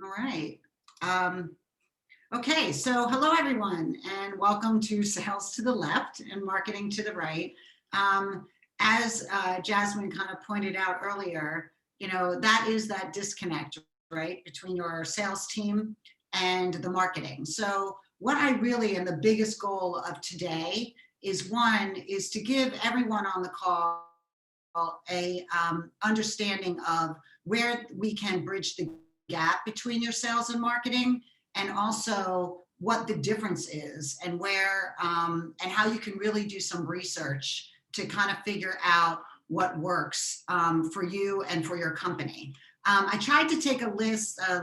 All right. Okay, so hello everyone, and welcome to Sales to the Left and Marketing to the Right. As Jasmine kind of pointed out earlier, that is that disconnect, right, between your sales team and the marketing. So what I really, and the biggest goal of today is to give everyone on the call a understanding of where we can bridge the gap between your sales and marketing, and also what the difference is, and where and how you can really do some research to kind of figure out what works for you and for your company. I tried to take a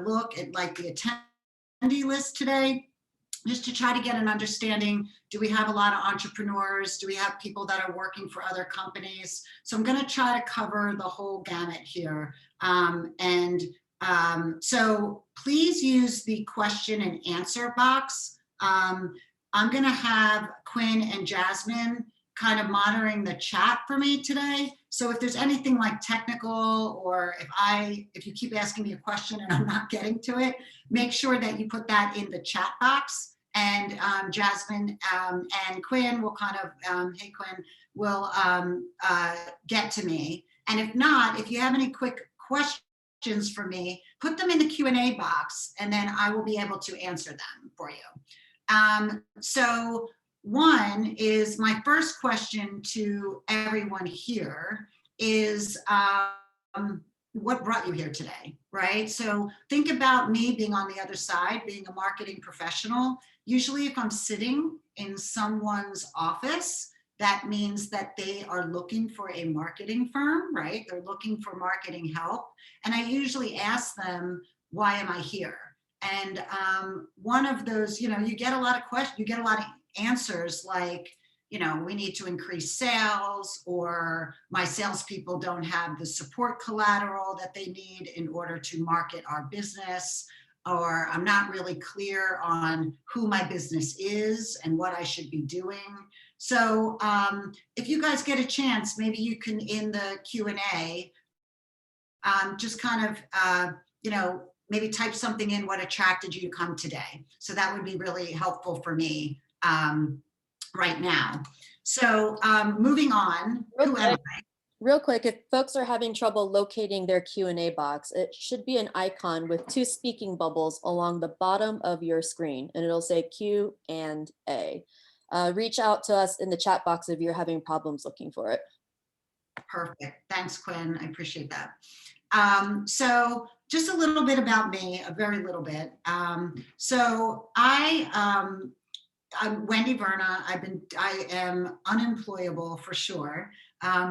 look at like the attendee list today, just to try to get an understanding. Do we have a lot of entrepreneurs? Do we have people that are working for other companies? So I'm going to try to cover the whole gamut here. So please use the question and answer box. I'm going to have Quinn and Jasmine kind of monitoring the chat for me today. So if there's anything like technical, or if you keep asking me a question and I'm not getting to it, make sure that you put that in the chat box. And Jasmine and Quinn will kind of, hey Quinn, will get to me. And if not, if you have any quick questions for me, put them in the Q&A box, and then I will be able to answer them for you. So one is, my first question to everyone here is, what brought you here today, right? So think about me being on the other side, being a marketing professional. Usually if I'm sitting in someone's office, that means that they are looking for a marketing firm, right? They're looking for marketing help. And I usually ask them, why am I here? And one of those, you get a lot of questions, you get a lot of answers like, we need to increase sales, or my salespeople don't have the support collateral that they need in order to market our business, or I'm not really clear on who my business is and what I should be doing. So if you guys get a chance, maybe you can, in the Q&A, just kind of, maybe type something in, what attracted you to come today. So that would be really helpful for me right now. So moving on, Real quick, if folks are having trouble locating their Q&A box, it should be an icon with two speaking bubbles along the bottom of your screen, and it'll say Q&A. Reach out to us in the chat box if you're having problems looking for it. Perfect. Thanks, Quinn. I appreciate that. So just a little bit about me, a very little bit. So I'm Wendy Verna. I am unemployable for sure,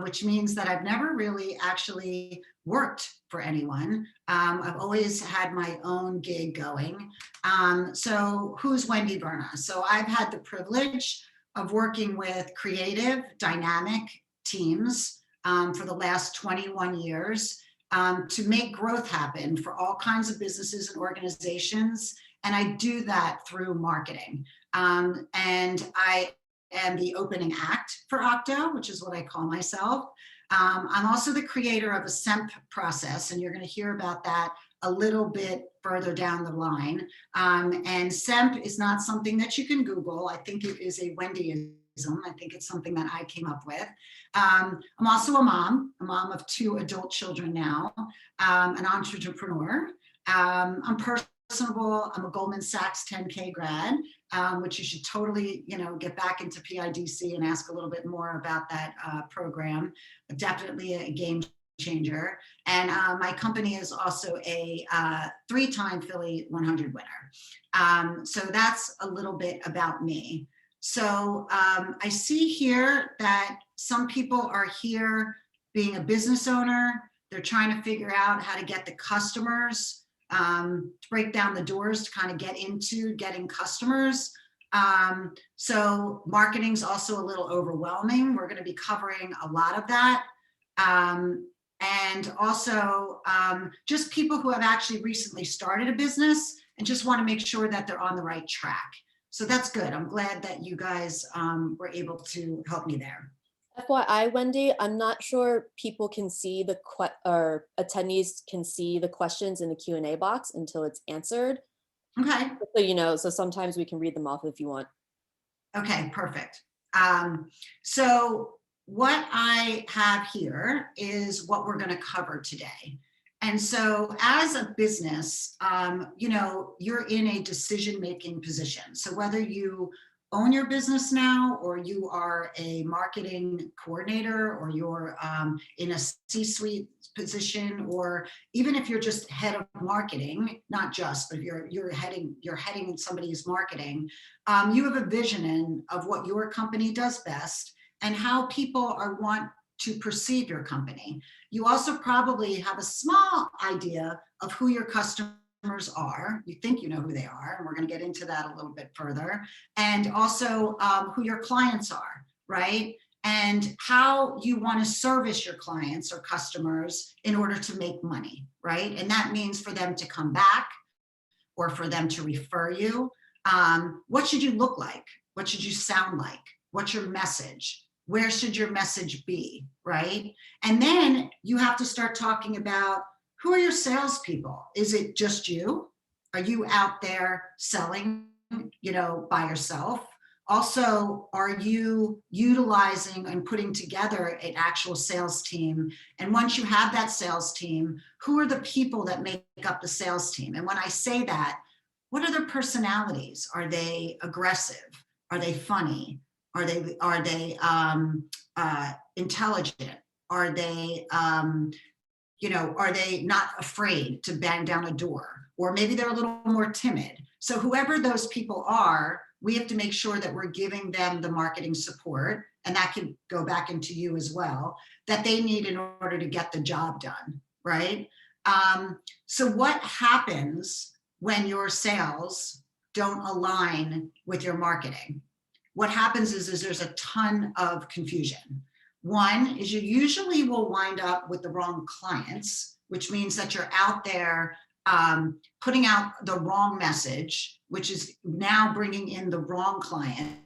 which means that I've never really actually worked for anyone. I've always had my own gig going. So who's Wendy Verna? So I've had the privilege of working with creative, dynamic teams for the last 21 years to make growth happen for all kinds of businesses and organizations. And I do that through marketing. And I am the opening act for Octo, which is what I call myself. I'm also the creator of a Semp process, and you're going to hear about that a little bit further down the line. And Semp is not something that you can Google. I think it is a Wendyism. I think it's something that I came up with. I'm also a mom of 2 adult children now, an entrepreneur. I'm personable. I'm a Goldman Sachs 10K grad, which you should totally, get back into PIDC and ask a little bit more about that program. Definitely a game changer. And my company is also a 3-time Philly 100 winner. So that's a little bit about me. So I see here that some people are here being a business owner. They're trying to figure out how to get the customers, to break down the doors to kind of get into getting customers. So marketing's also a little overwhelming. We're going to be covering a lot of that. And also just people who have actually recently started a business and just want to make sure that they're on the right track. So that's good. I'm glad that you guys were able to help me there. FYI, Wendy, I'm not sure people can see or attendees can see the questions in the Q&A box until it's answered. Okay. So you know, so sometimes we can read them off if you want. Okay, perfect. So what I have here is what we're going to cover today. And so as a business, you're in a decision-making position. So whether you own your business now, or you are a marketing coordinator, or you're in a C-suite position, or even if you're just head of marketing, not just, but you're heading somebody's marketing, you have a vision of what your company does best and how people want to perceive your company. You also probably have a small idea of who your customers are. You think you know who they are, and we're going to get into that a little bit further. And also who your clients are, right? And how you want to service your clients or customers in order to make money, right? And that means for them to come back or for them to refer you. What should you look like? What should you sound like? What's your message? Where should your message be, right? And then you have to start talking about, who are your salespeople? Is it just you? Are you out there selling, by yourself? Also, are you utilizing and putting together an actual sales team? And once you have that sales team, who are the people that make up the sales team? And when I say that, what are their personalities? Are they aggressive? Are they funny? Are they intelligent? Are they are they not afraid to bang down a door? Or maybe they're a little more timid. So whoever those people are, we have to make sure that we're giving them the marketing support, and that can go back into you as well, that they need in order to get the job done, right? So what happens when your sales don't align with your marketing? What happens is there's a ton of confusion. One is you usually will wind up with the wrong clients, which means that you're out there putting out the wrong message, which is now bringing in the wrong client,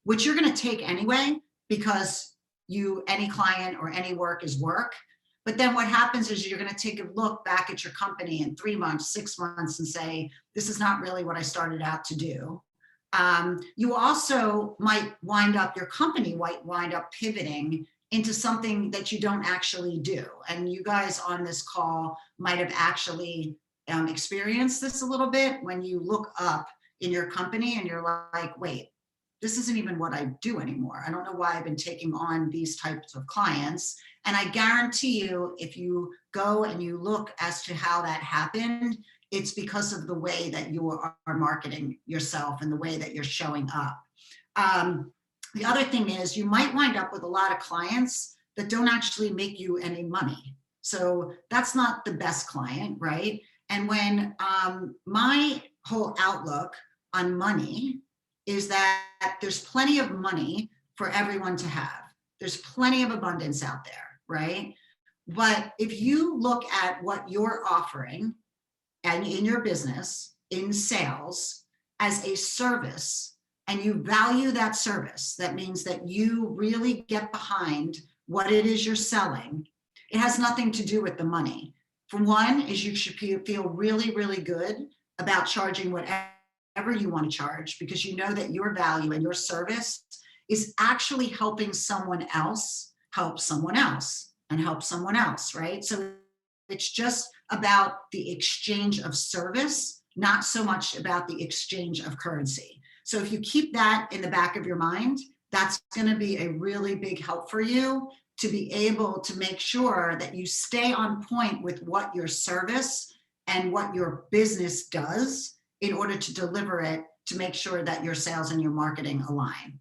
which you're going to take anyway, because any client or any work is work. But then what happens is you're going to take a look back at your company in 3 months, 6 months, and say, this is not really what I started out to do. You also might your company might wind up pivoting into something that you don't actually do. And you guys on this call might have actually experienced this a little bit when you look up in your company and you're like, wait, this isn't even what I do anymore. I don't know why I've been taking on these types of clients. And I guarantee you, if you go and you look as to how that happened, it's because of the way that you are marketing yourself and the way that you're showing up. The other thing is you might wind up with a lot of clients that don't actually make you any money. So that's not the best client, right? And when my whole outlook on money is that there's plenty of money for everyone to have. There's plenty of abundance out there, right? But if you look at what you're offering and in your business, in sales, as a service, and you value that service, that means that you really get behind what it is you're selling. It has nothing to do with the money. For one, is you should feel really, really good about charging whatever you want to charge, because you know that your value and your service is actually helping someone else help someone else and help someone else, right? So it's just about the exchange of service, not so much about the exchange of currency. So if you keep that in the back of your mind, that's going to be a really big help for you to be able to make sure that you stay on point with what your service and what your business does in order to deliver it, to make sure that your sales and your marketing align.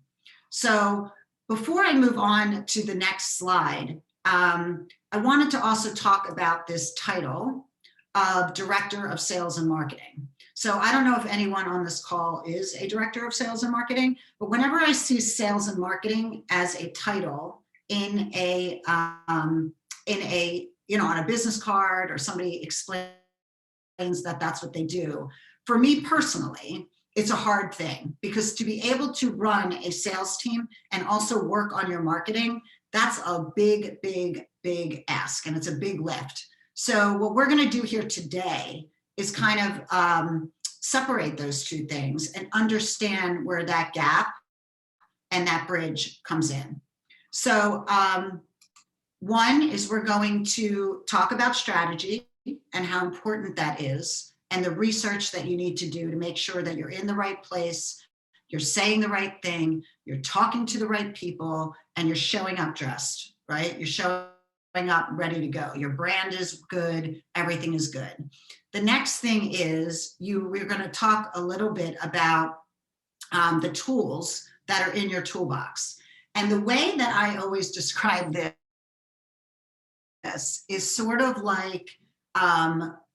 So before I move on to the next slide, I wanted to also talk about this title of Director of Sales and Marketing. So I don't know if anyone on this call is a Director of Sales and Marketing, but whenever I see sales and marketing as a title in on a business card, or somebody explains that that's what they do, for me personally, it's a hard thing, because to be able to run a sales team and also work on your marketing, That's a big, big, big ask, and it's a big lift. So what we're going to do here today is kind of separate those two things and understand where that gap and that bridge comes in. So one is we're going to talk about strategy and how important that is, and the research that you need to do to make sure that you're in the right place, you're saying the right thing, you're talking to the right people, and you're showing up dressed, right? You're showing up ready to go. Your brand is good, everything is good. The next thing is we're going to talk a little bit about the tools that are in your toolbox. And the way that I always describe this is sort of like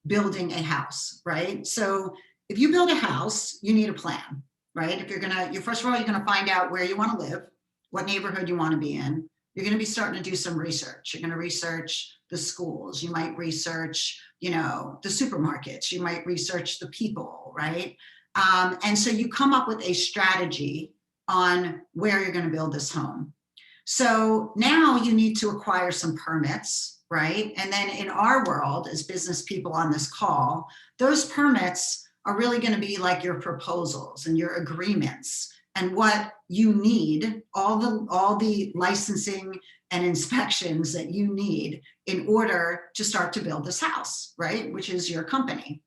building a house, right? So if you build a house, you need a plan, right? If first of all, you're gonna find out where you wanna live, what neighborhood you wanna be in. You're gonna be starting to do some research. You're gonna research the schools. You might research, the supermarkets. You might research the people, right? And so you come up with a strategy on where you're gonna build this home. So now you need to acquire some permits, right? And then in our world, as business people on this call, those permits are really going to be like your proposals and your agreements and what you need, all the licensing and inspections that you need in order to start to build this house, right? Which is your company.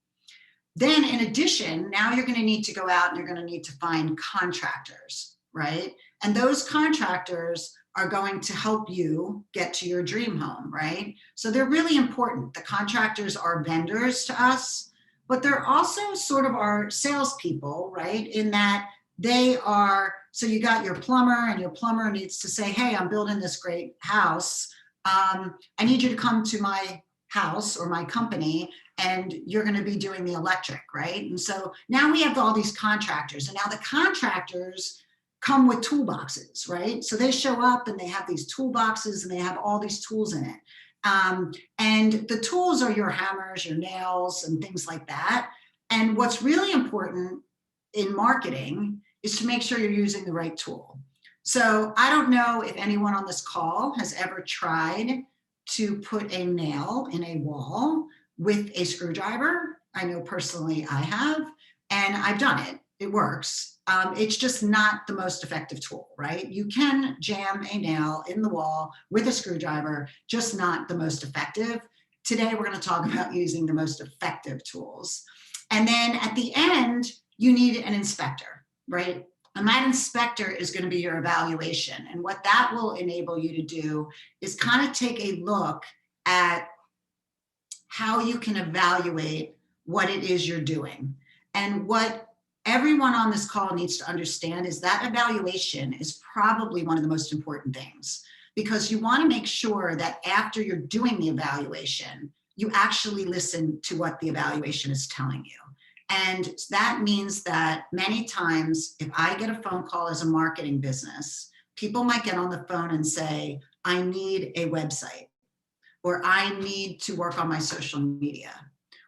Then in addition, now you're going to need to go out and you're going to need to find contractors, right? And those contractors are going to help you get to your dream home, right? So they're really important. The contractors are vendors to us, but they're also sort of our salespeople, right? In that so you got your plumber, and your plumber needs to say, hey, I'm building this great house. I need you to come to my house or my company, and you're going to be doing the electric, right? And so now we have all these contractors, and now the contractors come with toolboxes, right? So they show up and they have these toolboxes and they have all these tools in it. And the tools are your hammers, your nails, and things like that. And what's really important in marketing is to make sure you're using the right tool. So I don't know if anyone on this call has ever tried to put a nail in a wall with a screwdriver. I know personally I have, and I've done it. It works. It's just not the most effective tool, right? You can jam a nail in the wall with a screwdriver, just not the most effective. Today, we're going to talk about using the most effective tools. And then at the end, you need an inspector, right? And that inspector is going to be your evaluation. And what that will enable you to do is kind of take a look at how you can evaluate what it is you're doing. And what everyone on this call needs to understand is that evaluation is probably one of the most important things, because you want to make sure that after you're doing the evaluation, you actually listen to what the evaluation is telling you. And that means that many times, if I get a phone call as a marketing business, people might get on the phone and say, I need a website, or I need to work on my social media,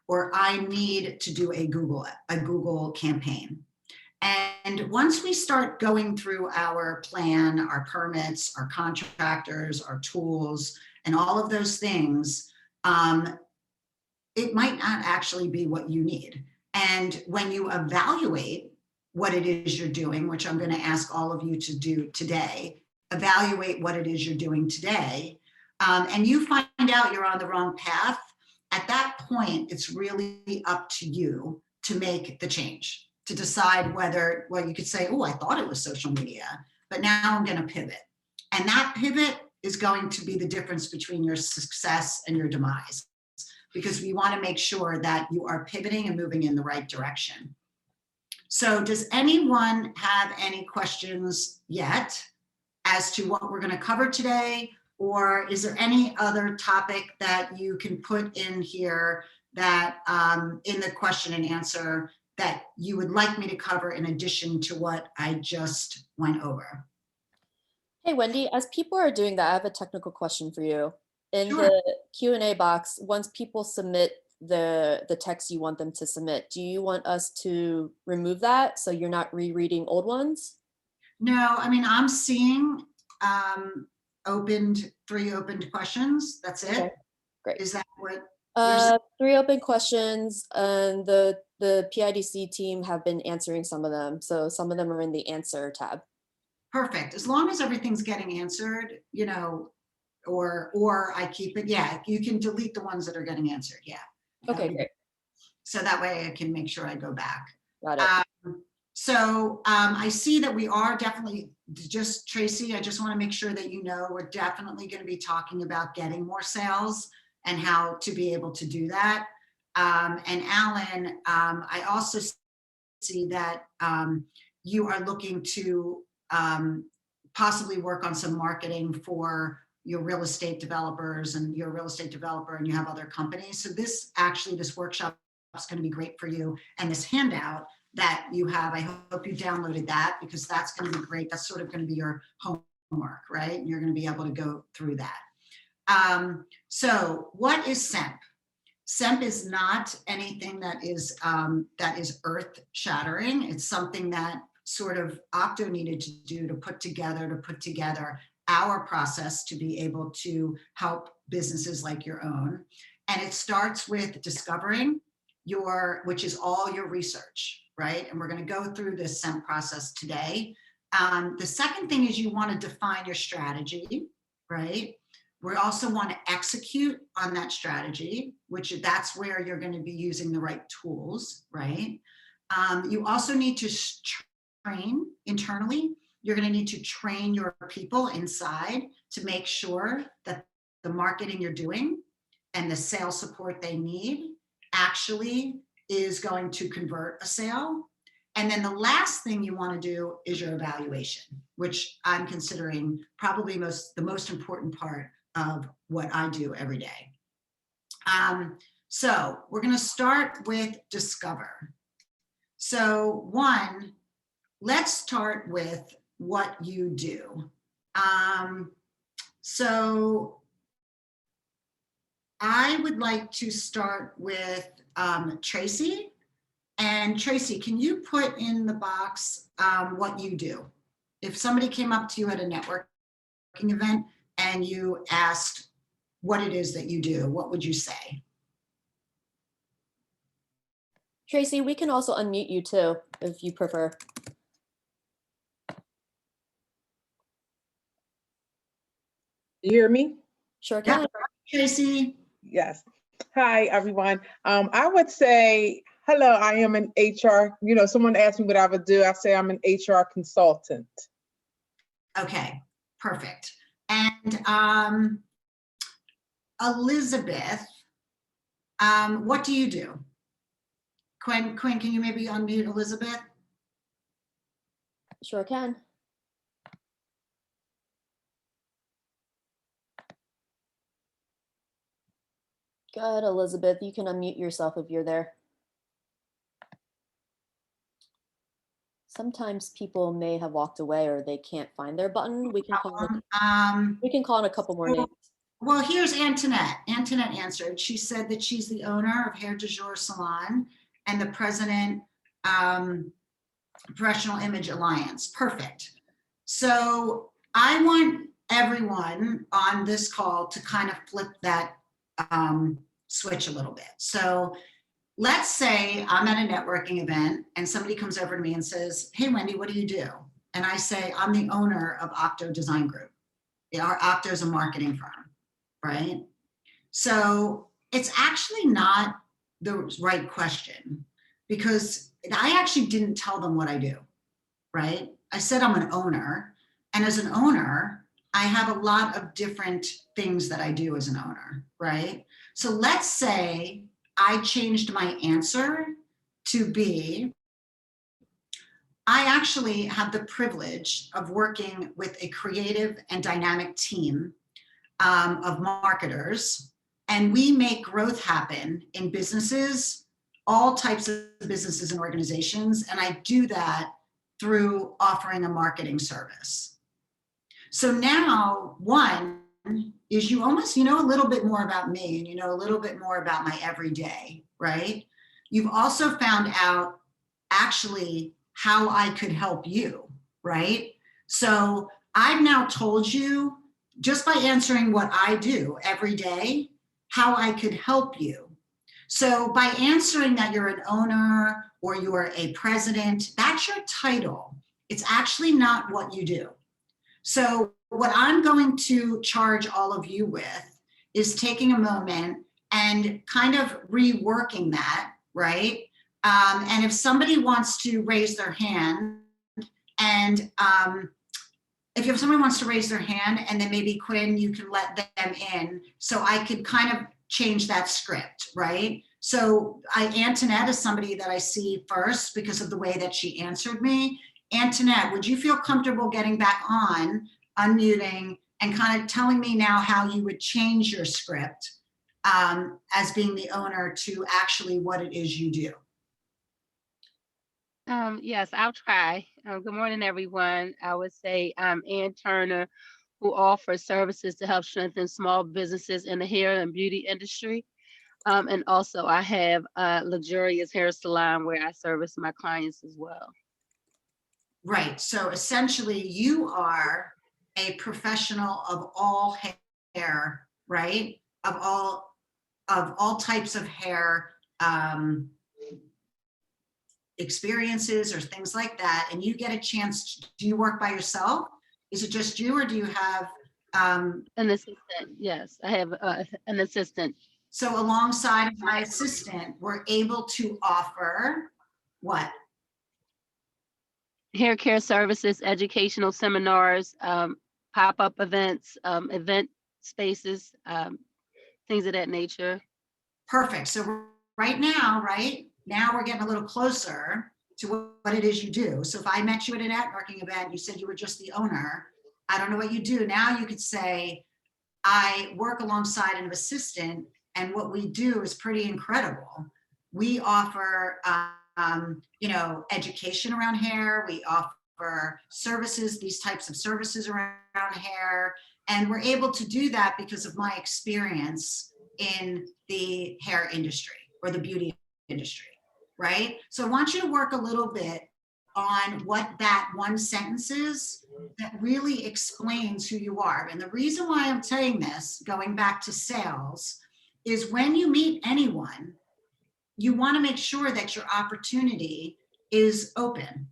or I need to do a Google campaign. And once we start going through our plan, our permits, our contractors, our tools, and all of those things, it might not actually be what you need. And when you evaluate what it is you're doing, which I'm going to ask all of you to do today, evaluate what it is you're doing today, and you find out you're on the wrong path, at that point, it's really up to you to make the change, to decide whether, well, you could say, oh, I thought it was social media, but now I'm going to pivot. And that pivot is going to be the difference between your success and your demise, because we want to make sure that you are pivoting and moving in the right direction. So does anyone have any questions yet as to what we're going to cover today? Or is there any other topic that you can put in here that in the question and answer that you would like me to cover in addition to what I just went over? Hey, Wendy, as people are doing that, I have a technical question for you. In Sure. the Q&A box, once people submit the text you want them to submit, do you want us to remove that so you're not rereading old ones? No, I mean, I'm seeing three opened questions. That's it. Okay, great. Is that what you're saying? 3 open questions, and the PIDC team have been answering some of them. So some of them are in the answer tab. Perfect. As long as everything's getting answered, you know, or I keep it. Yeah, you can delete the ones that are getting answered. Yeah. Okay, great. So that way I can make sure I go back. Got it. I see that we are definitely, just Tracy, I just want to make sure that you know we're definitely going to be talking about getting more sales and how to be able to do that. And Alan, I also see that you are looking to possibly work on some marketing for your real estate developers, and you're a real estate developer and you have other companies. So this workshop is going to be great for you. And this handout that you have, I hope you downloaded that, because that's going to be great. That's sort of going to be your homework, right? And you're going to be able to go through that. So what is Semp? Semp is not anything that is earth shattering. It's something that sort of Octo needed to do to put together our process to be able to help businesses like your own. And it starts with discovering which is all your research, right? And we're going to go through this Semp process today. The second thing is you want to define your strategy, right? We also want to execute on that strategy, that's where you're going to be using the right tools, right? You also need to train internally. You're going to need to train your people inside to make sure that the marketing you're doing and the sales support they need actually is going to convert a sale. And then the last thing you want to do is your evaluation, which I'm considering probably the most important part of what I do every day. So we're going to start with discover. So one, let's start with what you do. So I would like to start with Tracy. And Tracy, can you put in the box what you do? If somebody came up to you at a networking event and you asked what it is that you do, what would you say? Tracy, we can also unmute you too, if you prefer. You hear me? Sure can. Yeah. Tracy. Yes. Hi, everyone. I would say, hello, I am an HR, someone asked me what I would do. I say I'm an HR consultant. Okay, perfect. And Elizabeth, what do you do? Quinn, can you maybe unmute Elizabeth? Sure can. Good, Elizabeth. You can unmute yourself if you're there. Sometimes people may have walked away or they can't find their button. We can call in a couple more names. Well, here's Antoinette. Antoinette answered. She said that she's the owner of Hair du Jour Salon and the president, Professional Image Alliance. Perfect. So I want everyone on this call to kind of flip that switch a little bit. So let's say I'm at a networking event and somebody comes over to me and says, hey, Wendy, what do you do? And I say, I'm the owner of Octo Design Group. Octo is a marketing firm, right? So it's actually not the right question, because I actually didn't tell them what I do, right? I said I'm an owner, and as an owner, I have a lot of different things that I do as an owner, right? So let's say I changed my answer to be, I actually have the privilege of working with a creative and dynamic team of marketers, and we make growth happen in businesses, all types of businesses and organizations, and I do that through offering a marketing service. So now, one is you almost, a little bit more about me, and a little bit more about my everyday, right? You've also found out actually how I could help you, right? So I've now told you just by answering what I do every day, how I could help you. So by answering that you're an owner or you're a president, that's your title. It's actually not what you do. So what I'm going to charge all of you with is taking a moment and kind of reworking that, right? And if somebody wants to raise their hand, and if somebody wants to raise their hand, and then maybe Quinn, you can let them in, so I could kind of change that script, right? So Antoinette is somebody that I see first because of the way that she answered me. Antoinette, would you feel comfortable getting back on, unmuting, and kind of telling me now how you would change your script as being the owner to actually what it is you do? Yes, I'll try. Good morning, everyone. I would say I'm Ann Turner, who offers services to help strengthen small businesses in the hair and beauty industry. And also I have a luxurious hair salon where I service my clients as well. Right. So essentially, you are a professional of all hair, right? Of all types of hair experiences or things like that. And you get a chance. Do you work by yourself? Is it just you, or do you have An assistant, yes, I have an assistant. so alongside of my assistant, we're able to offer what? Hair care services, educational seminars, pop-up events, event spaces, things of that nature. Perfect. So right now we're getting a little closer to what it is you do. So if I met you at a networking event, you said you were just the owner. I don't know what you do. Now you could say, I work alongside an assistant, and what we do is pretty incredible. We offer, education around hair. We offer services, these types of services around hair. And we're able to do that because of my experience in the hair industry or the beauty industry, right? So I want you to work a little bit on what that one sentence is that really explains who you are. And the reason why I'm saying this, going back to sales, is when you meet anyone, you want to make sure that your opportunity is open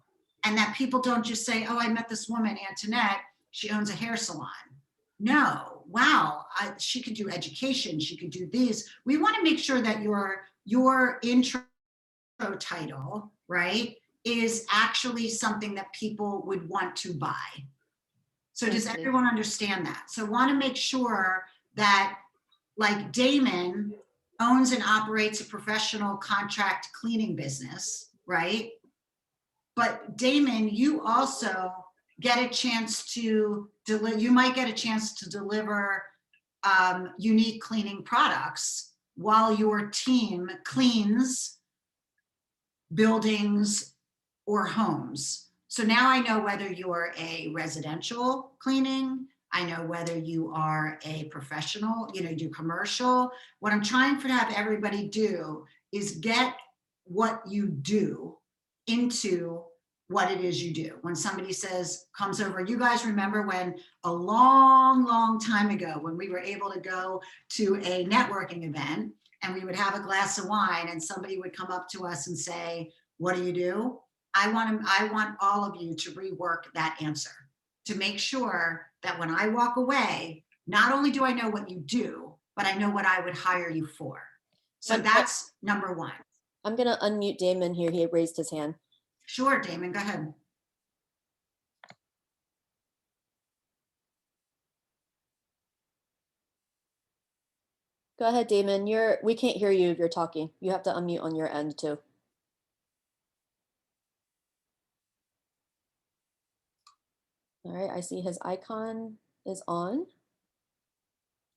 and that people don't just say, oh, I met this woman, Antoinette, she owns a hair salon. No, wow, she could do education, she could do these. We want to make sure that your intro title, right, is actually something that people would want to buy. So does everyone understand that? So want to make sure that, like, Damon owns and operates a professional contract cleaning business, right? But Damon, you also get a chance to deliver, you might get a chance to deliver unique cleaning products while your team cleans buildings or homes. So now I know whether you're a residential cleaning, I know whether you are a professional, do commercial. What I'm trying to have everybody do is get what you do into what it is you do. When somebody comes over, you guys remember when a long, long time ago, when we were able to go to a networking event and we would have a glass of wine and somebody would come up to us and say, what do you do? I want all of you to rework that answer to make sure that when I walk away, not only do I know what you do, but I know what I would hire you for. So that's number one. I'm going to unmute Damon here. He had raised his hand. Sure, Damon, go ahead. Go ahead, Damon. We can't hear you if you're talking. You have to unmute on your end too. All right, I see his icon is on.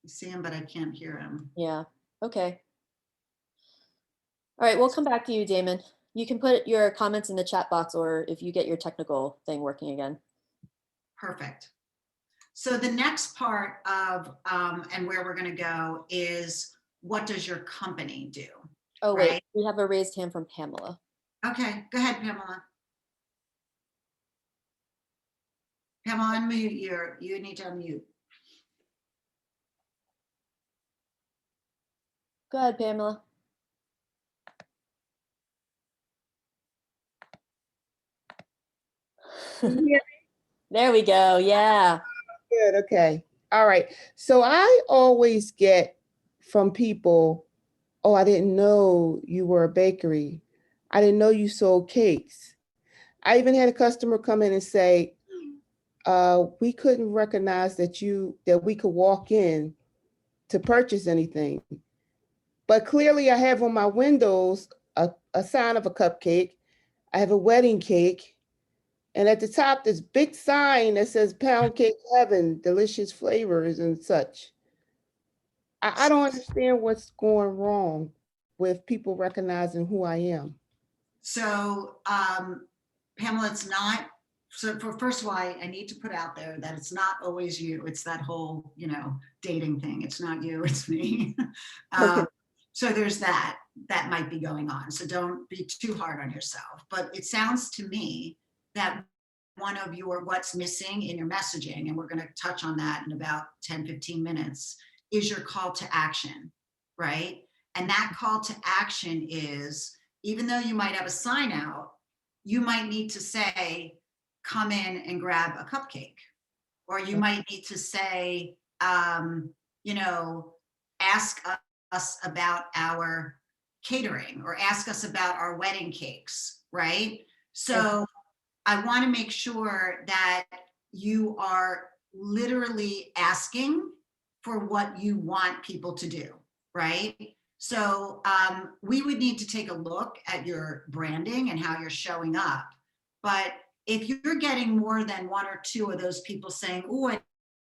I see him, but I can't hear him. Yeah, okay. All right, we'll come back to you, Damon. You can put your comments in the chat box, or if you get your technical thing working again. Perfect. So the next part of, and where we're gonna go is, what does your company do? Oh, wait, right? we have a raised hand from Pamela. Okay, go ahead, Pamela. Pamela, unmute you need to unmute. Go ahead, Pamela. Yeah. There we go. Yeah. Good, okay. All right. So I always get from people, oh, I didn't know you were a bakery. I didn't know you sold cakes. I even had a customer come in and say, we couldn't recognize that we could walk in to purchase anything. But clearly I have on my windows a sign of a cupcake. I have a wedding cake. And at the top, this big sign that says Pound Cake Heaven, delicious flavors and such. I don't understand what's going wrong with people recognizing who I am. So, Pamela, it's not, so first of all, I need to put out there that it's not always you. It's that whole, dating thing. It's not you, it's me. Okay. So there's that might be going on. So don't be too hard on yourself. But it sounds to me that one of your what's missing in your messaging, and we're going to touch on that in about 10, 15 minutes, is your call to action, right? And that call to action is, even though you might have a sign out, you might need to say, come in and grab a cupcake. Or you might need to say, ask us about our catering, or ask us about our wedding cakes, right? So I want to make sure that you are literally asking for what you want people to do, right? So we would need to take a look at your branding and how you're showing up. But if you're getting more than one or two of those people saying, oh, I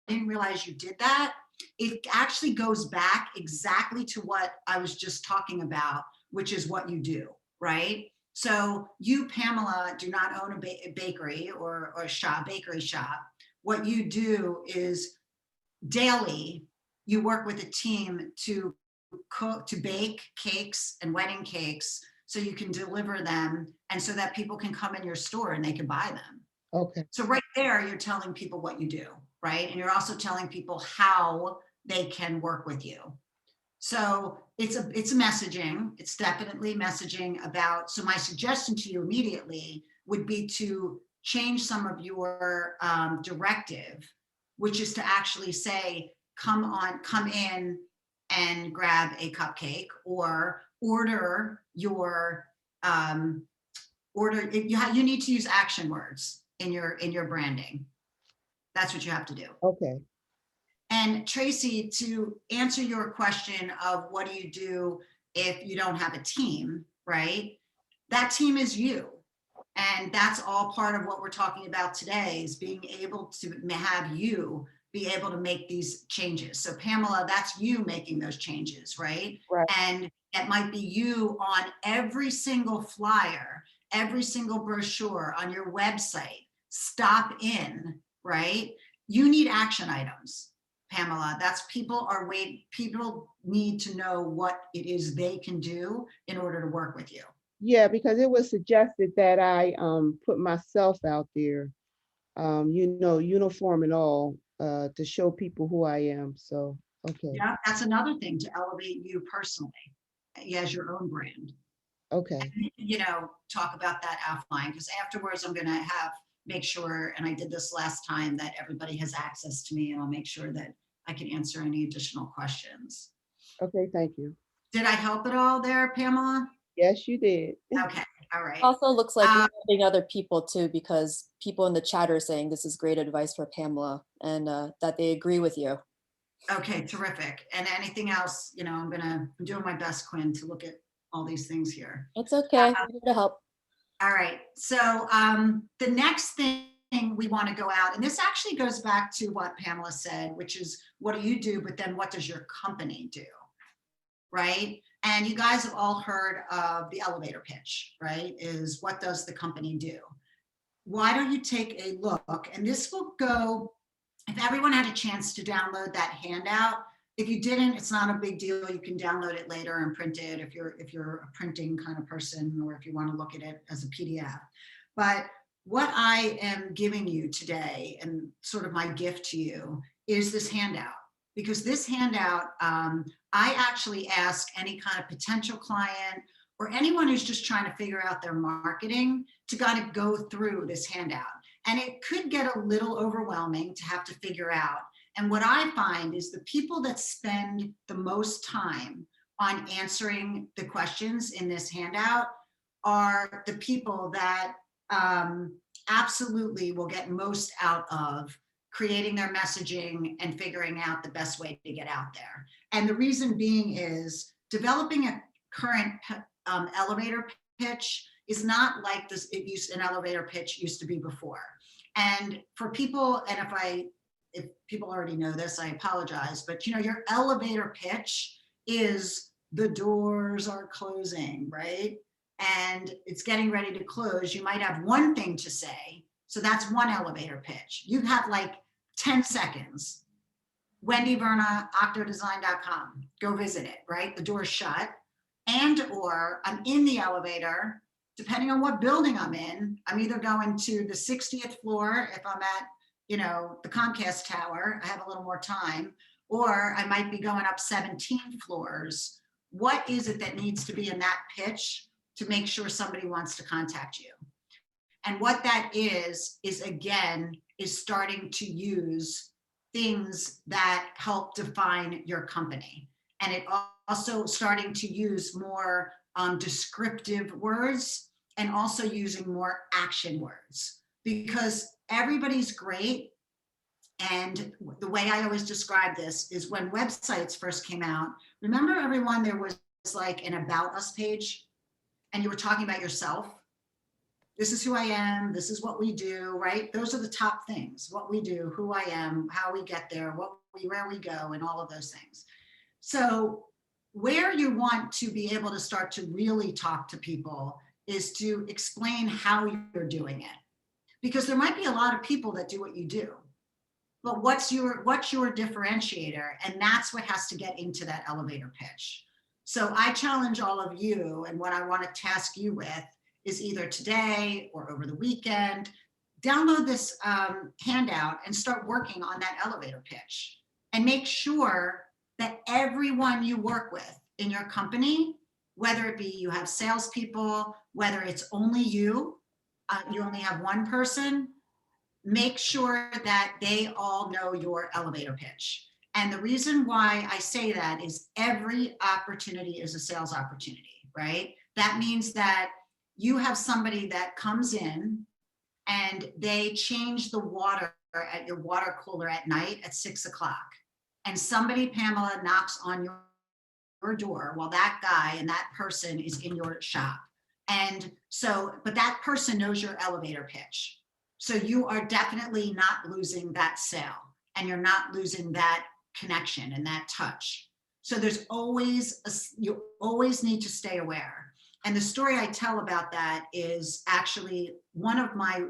didn't realize you did that, it actually goes back exactly to what I was just talking about, which is what you do, right? So you, Pamela, do not own a bakery or a bakery shop. What you do is daily, you work with a team to cook, to bake cakes and wedding cakes so you can deliver them, and so that people can come in your store and they can buy them. Okay. So right there, you're telling people what you do, right? And you're also telling people how they can work with you. So it's a messaging. It's definitely messaging about. So my suggestion to you immediately would be to change some of your directive, which is to actually say, come in and grab a cupcake, or order your you need to use action words in your branding. That's what you have to do. Okay. And Tracy, to answer your question of what do you do if you don't have a team, right? That team is you. And that's all part of what we're talking about today, is being able to have you be able to make these changes. So Pamela, that's you making those changes, right? Right. And it might be you on every single flyer, every single brochure on your website. Stop in, right? You need action items, Pamela. That's people need to know what it is they can do in order to work with you. Yeah, because it was suggested that I put myself out there, uniform and all, to show people who I am. So, okay. Yeah, that's another thing, to elevate you personally as your own brand. Okay. And, talk about that offline, because afterwards I'm going to make sure, and I did this last time, that everybody has access to me, and I'll make sure that I can answer any additional questions. Okay, thank you. Did I help at all there, Pamela? Yes, you did. Okay, all right. Also looks like you're helping other people too, because people in the chat are saying this is great advice for Pamela, and that they agree with you. Okay, terrific. And anything else, I'm doing my best, Quinn, to look at all these things here. It's okay. We're here to help. All right. So the next thing we want to go out, and this actually goes back to what Pamela said, which is, what do you do? But then what does your company do? Right? And you guys have all heard of the elevator pitch, right? Is what does the company do? Why don't you take a look? And this will go, if everyone had a chance to download that handout. If you didn't, it's not a big deal. You can download it later and print it if you're a printing kind of person, or if you want to look at it as a PDF. But what I am giving you today, and sort of my gift to you, is this handout. because this handout, I actually ask any kind of potential client or anyone who's just trying to figure out their marketing to kind of go through this handout. And it could get a little overwhelming to have to figure out. And what I find is the people that spend the most time on answering the questions in this handout are the people that absolutely will get most out of creating their messaging and figuring out the best way to get out there. And the reason being is developing a current elevator pitch is not like this. An elevator pitch used to be before. And for people, and if people already know this, I apologize, but your elevator pitch is the doors are closing, right? And it's getting ready to close. You might have one thing to say. So that's one elevator pitch. You have like 10 seconds. Wendy, Verna, octodesign.com. Go visit it, right? The door's shut. Or I'm in the elevator, depending on what building I'm in. I'm either going to the 60th floor if I'm at, the Comcast Tower, I have a little more time, or I might be going up 17 floors. What is it that needs to be in that pitch to make sure somebody wants to contact you? And what that is again, is starting to use things that help define your company. And it also starting to use more descriptive words and also using more action words, because everybody's great. And the way I always describe this is when websites first came out, remember everyone, there was like an about us page and you were talking about yourself. This is who I am. This is what we do, right? Those are the top things, what we do, who I am, how we get there, where we go, and all of those things. So where you want to be able to start to really talk to people is to explain how you're doing it. Because there might be a lot of people that do what you do, but what's your differentiator? And that's what has to get into that elevator pitch. So I challenge all of you, and what I want to task you with is either today or over the weekend, download this handout and start working on that elevator pitch, and make sure that everyone you work with in your company, whether it be you have salespeople, whether it's only you only have one person, make sure that they all know your elevator pitch. And the reason why I say that is every opportunity is a sales opportunity, right? That means that you have somebody that comes in and they change the water at your water cooler at night at 6 o'clock. And somebody, Pamela, knocks on your door while that guy and that person is in your shop. And so, but that person knows your elevator pitch. So you are definitely not losing that sale, and you're not losing that connection and that touch. So there's always, you always need to stay aware. And the story I tell about that is actually one of my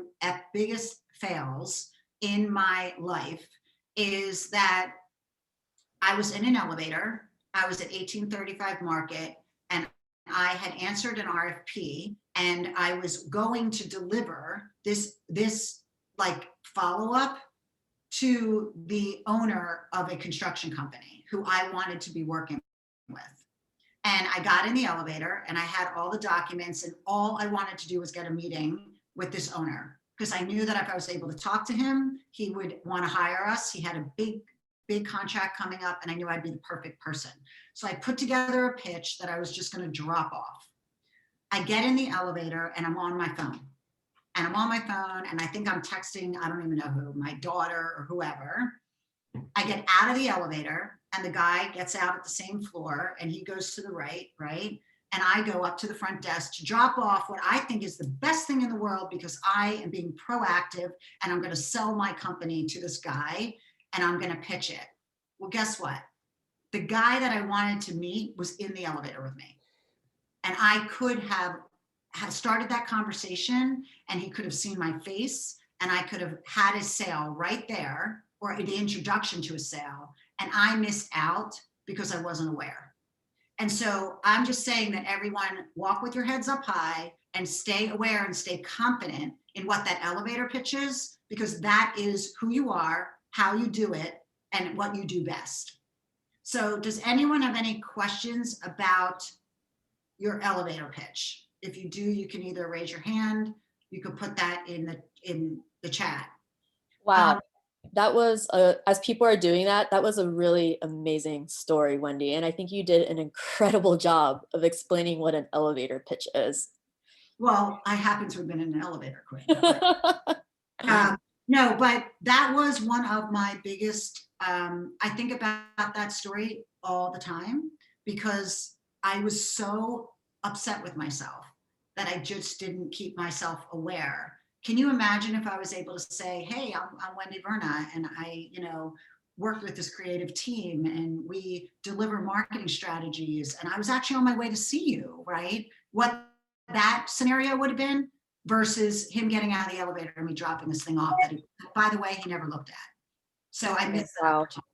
biggest fails in my life is that I was in an elevator. I was at 1835 Market, and I had answered an RFP, and I was going to deliver this like follow-up to the owner of a construction company who I wanted to be working with. And I got in the elevator and I had all the documents, and all I wanted to do was get a meeting with this owner, because I knew that if I was able to talk to him, he would want to hire us. He had a big contract coming up, and I knew I'd be the perfect person. So I put together a pitch that I was just going to drop off. I get in the elevator and I'm on my phone. And I'm on my phone and I think I'm texting, I don't even know who, my daughter or whoever. I get out of the elevator and the guy gets out at the same floor and he goes to the right? And I go up to the front desk to drop off what I think is the best thing in the world, because I am being proactive and I'm going to sell my company to this guy and I'm going to pitch it. Well, guess what? The guy that I wanted to meet was in the elevator with me. And I could have started that conversation and he could have seen my face and I could have had a sale right there, or the introduction to a sale. And I missed out because I wasn't aware. And so I'm just saying that everyone walk with your heads up high and stay aware and stay confident in what that elevator pitch is, because that is who you are, how you do it, and what you do best. So does anyone have any questions about your elevator pitch? If you do, you can either raise your hand, you can put that in the chat. Wow. That was as people are doing that, that was a really amazing story, Wendy. And I think you did an incredible job of explaining what an elevator pitch is. Well, I happen to have been in an elevator quick. No, but that was one of my biggest, I think about that story all the time because I was so upset with myself that I just didn't keep myself aware. Can you imagine if I was able to say, hey, I'm Wendy Verna, and I, worked with this creative team and we deliver marketing strategies, and I was actually on my way to see you, right? What that scenario would have been versus him getting out of the elevator and me dropping this thing off that he, by the way, he never looked at. So I missed that Wow. opportunity.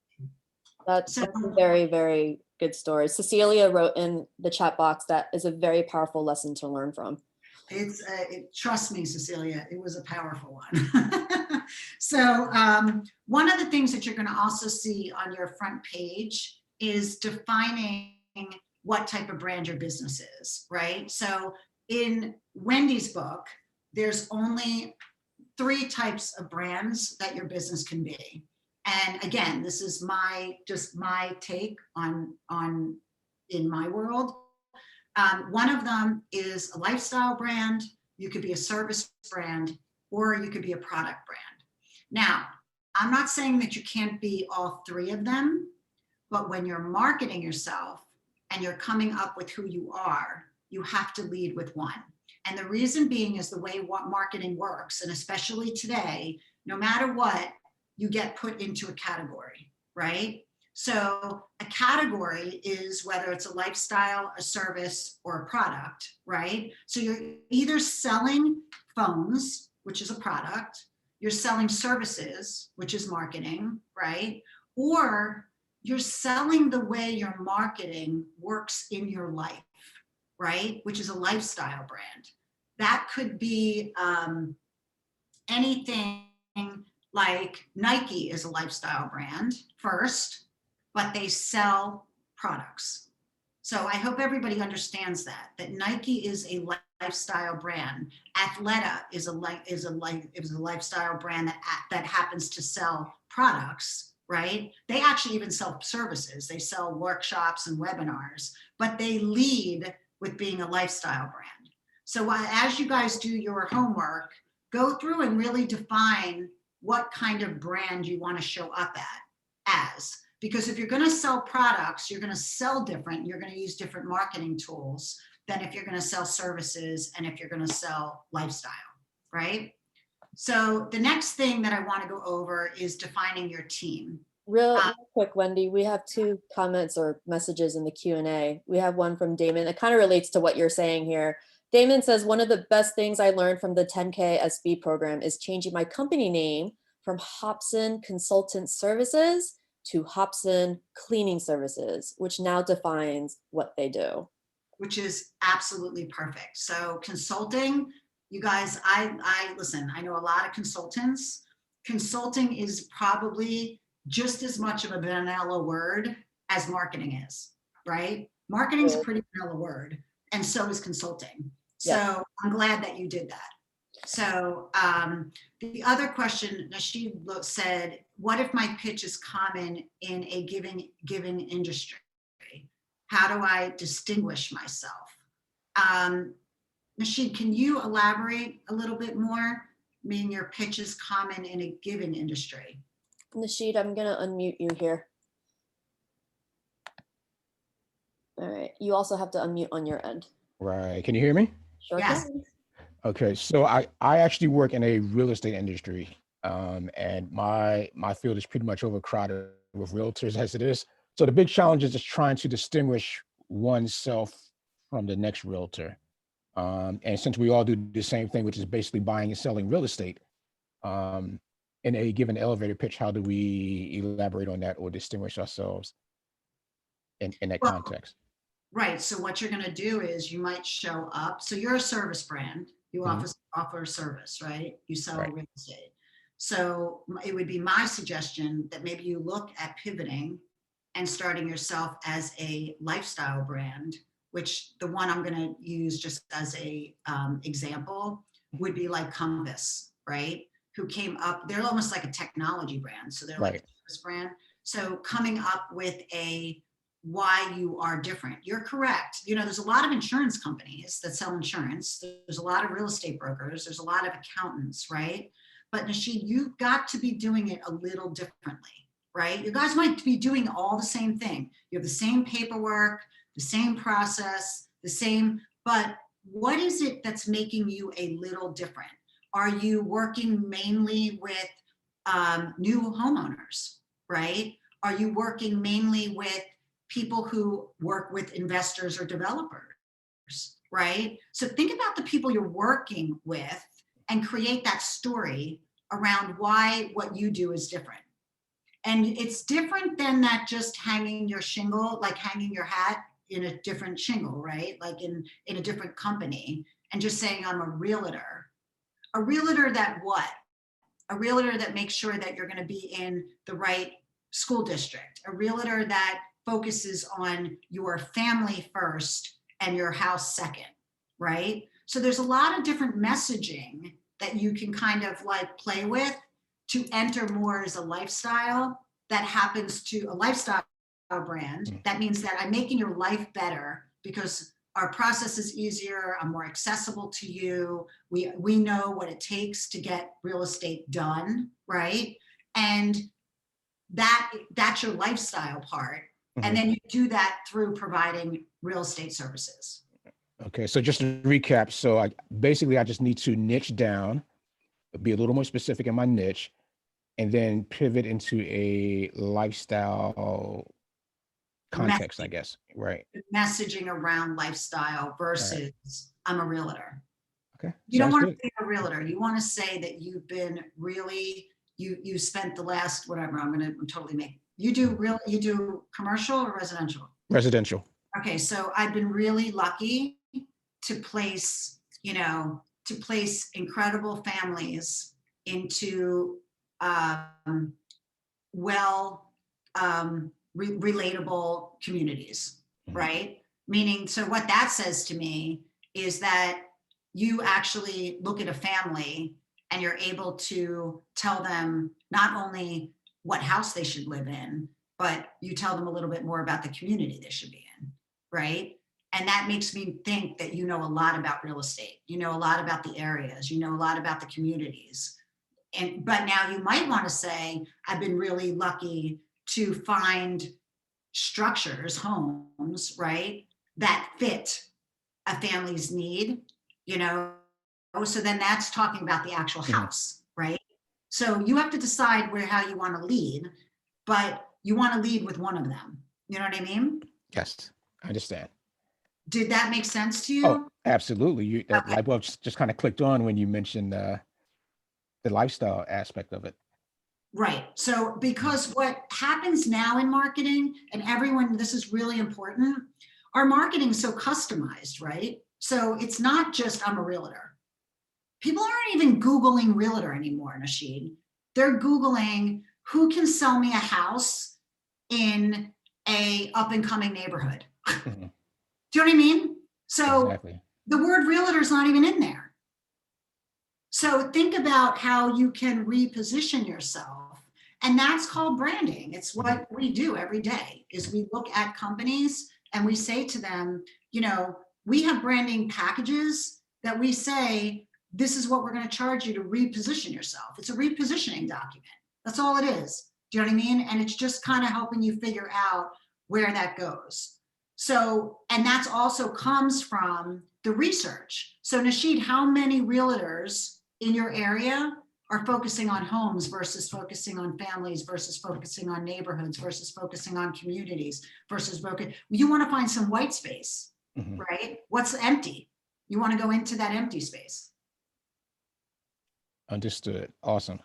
That's So- a very, very good story. Cecilia wrote in the chat box that is a very powerful lesson to learn from. Trust me, Cecilia, it was a powerful one. So one of the things that you're going to also see on your front page is defining what type of brand your business is, right? So in Wendy's book, there's only 3 types of brands that your business can be. And again, this is just my take on in my world. One of them is a lifestyle brand. You could be a service brand, or you could be a product brand. Now, I'm not saying that you can't be all 3 of them, but when you're marketing yourself and you're coming up with who you are, you have to lead with one. And the reason being is the way what marketing works, and especially today, no matter what, you get put into a category, right? So a category is whether it's a lifestyle, a service, or a product, right? So you're either selling phones, which is a product, you're selling services, which is marketing, right? Or you're selling the way your marketing works in your life, right? Which is a lifestyle brand. That could be anything like Nike is a lifestyle brand first, but they sell products. So I hope everybody understands that Nike is a lifestyle brand. Athleta is a lifestyle brand that happens to sell products, right? They actually even sell services. They sell workshops and webinars, but they lead with being a lifestyle brand. So as you guys do your homework, go through and really define what kind of brand you want to show up as. Because if you're going to sell products, you're going to sell different. You're going to use different marketing tools than if you're going to sell services and if you're going to sell lifestyle, right? So the next thing that I want to go over is defining your team. Real quick, Wendy, we have 2 comments or messages in the Q&A. We have one from Damon. It kind of relates to what you're saying here. Damon says, one of the best things I learned from the 10K SB program is changing my company name from Hobson Consultant Services to Hobson Cleaning Services, which now defines what they do. Which is absolutely perfect. So consulting, you guys, I listen, I know a lot of consultants. Consulting is probably just as much of a vanilla word as marketing is, right? Marketing is a pretty vanilla word, and so is consulting. So Yeah. I'm glad that you did that. So the other question, she said, what if my pitch is common in a given industry? How do I distinguish myself? Nasheed, can you elaborate a little bit more? Meaning your pitch is common in a given industry. Nasheed, I'm going to unmute you here. All right. You also have to unmute on your end. Right. Can you hear me? Sure Yes. can. Okay. So I actually work in a real estate industry, and my field is pretty much overcrowded with realtors as it is. So the big challenge is just trying to distinguish oneself from the next realtor. And since we all do the same thing, which is basically buying and selling real estate, in a given elevator pitch, how do we elaborate on that or distinguish ourselves in that context? Right. So what you're going to do is you might show up. So you're a service brand. You offer a service, right? You sell Right. real estate. So it would be my suggestion that maybe you look at pivoting and starting yourself as a lifestyle brand, which the one I'm going to use just as a example would be like Compass, right? Who came up, they're almost like a technology brand. So they're like a Right. service brand. So coming up with a why you are different. You're correct. You know, there's a lot of insurance companies that sell insurance. There's a lot of real estate brokers. There's a lot of accountants, right? But Nasheed, you've got to be doing it a little differently, right? You guys might be doing all the same thing. You have the same paperwork, the same process, the same, but what is it that's making you a little different? Are you working mainly with new homeowners, right? Are you working mainly with people who work with investors or developers, right? So think about the people you're working with and create that story around why what you do is different. And it's different than that just hanging your shingle, like hanging your hat in a different shingle, right? Like in a different company and just saying, I'm a realtor. A realtor that what? A realtor that makes sure that you're going to be in the right school district. A realtor that focuses on your family first and your house second, right? So there's a lot of different messaging that you can kind of like play with to enter more as a lifestyle that happens to a lifestyle brand. That means that I'm making your life better because our process is easier, I'm more accessible to you. We know what it takes to get real estate done, right? And that's your lifestyle part. And then you do that through providing real estate services. Okay, so just to recap, so I just need to niche down, be a little more specific in my niche, and then pivot into a lifestyle context, I guess, right? Messaging around lifestyle versus I'm a realtor. Okay, You don't sounds want good. to be a realtor. You want to say that you've been really, you spent the last, whatever, I'm totally make, you do commercial or residential? Residential. Okay, so I've been really lucky to place, incredible families into relatable communities, right? Meaning, so what that says to me is that you actually look at a family and you're able to tell them not only what house they should live in, but you tell them a little bit more about the community they should be in, right? And that makes me think that you know a lot about real estate. You know a lot about the areas. You know a lot about the communities. But now you might want to say, I've been really lucky to find structures, homes, right, that fit a family's need, so then that's talking about the actual house, right? So you have to decide how you want to lead, but you want to lead with one of them. You know what I mean? Yes, I understand. Did that make sense to you? Oh, absolutely. That light bulb just kind of clicked on when you mentioned the lifestyle aspect of it. Right. So because what happens now in marketing, and everyone, this is really important, our marketing is so customized, right? So it's not just I'm a realtor. People aren't even Googling realtor anymore, Nasheed. They're Googling who can sell me a house in a up and coming neighborhood. Do you know what I mean? So exactly. The word realtor is not even in there. So think about how you can reposition yourself. And that's called branding. It's what we do every day is we look at companies and we say to them, we have branding packages that we say, this is what we're going to charge you to reposition yourself. It's a repositioning document. That's all it is. Do you know what I mean? And it's just kind of helping you figure out where that goes. So, and that's also comes from the research. So Nasheed, how many realtors in your area are focusing on homes versus focusing on families versus focusing on neighborhoods versus focusing on communities versus you want to find some white space, right? What's empty? You want to go into that empty space. Understood. Awesome.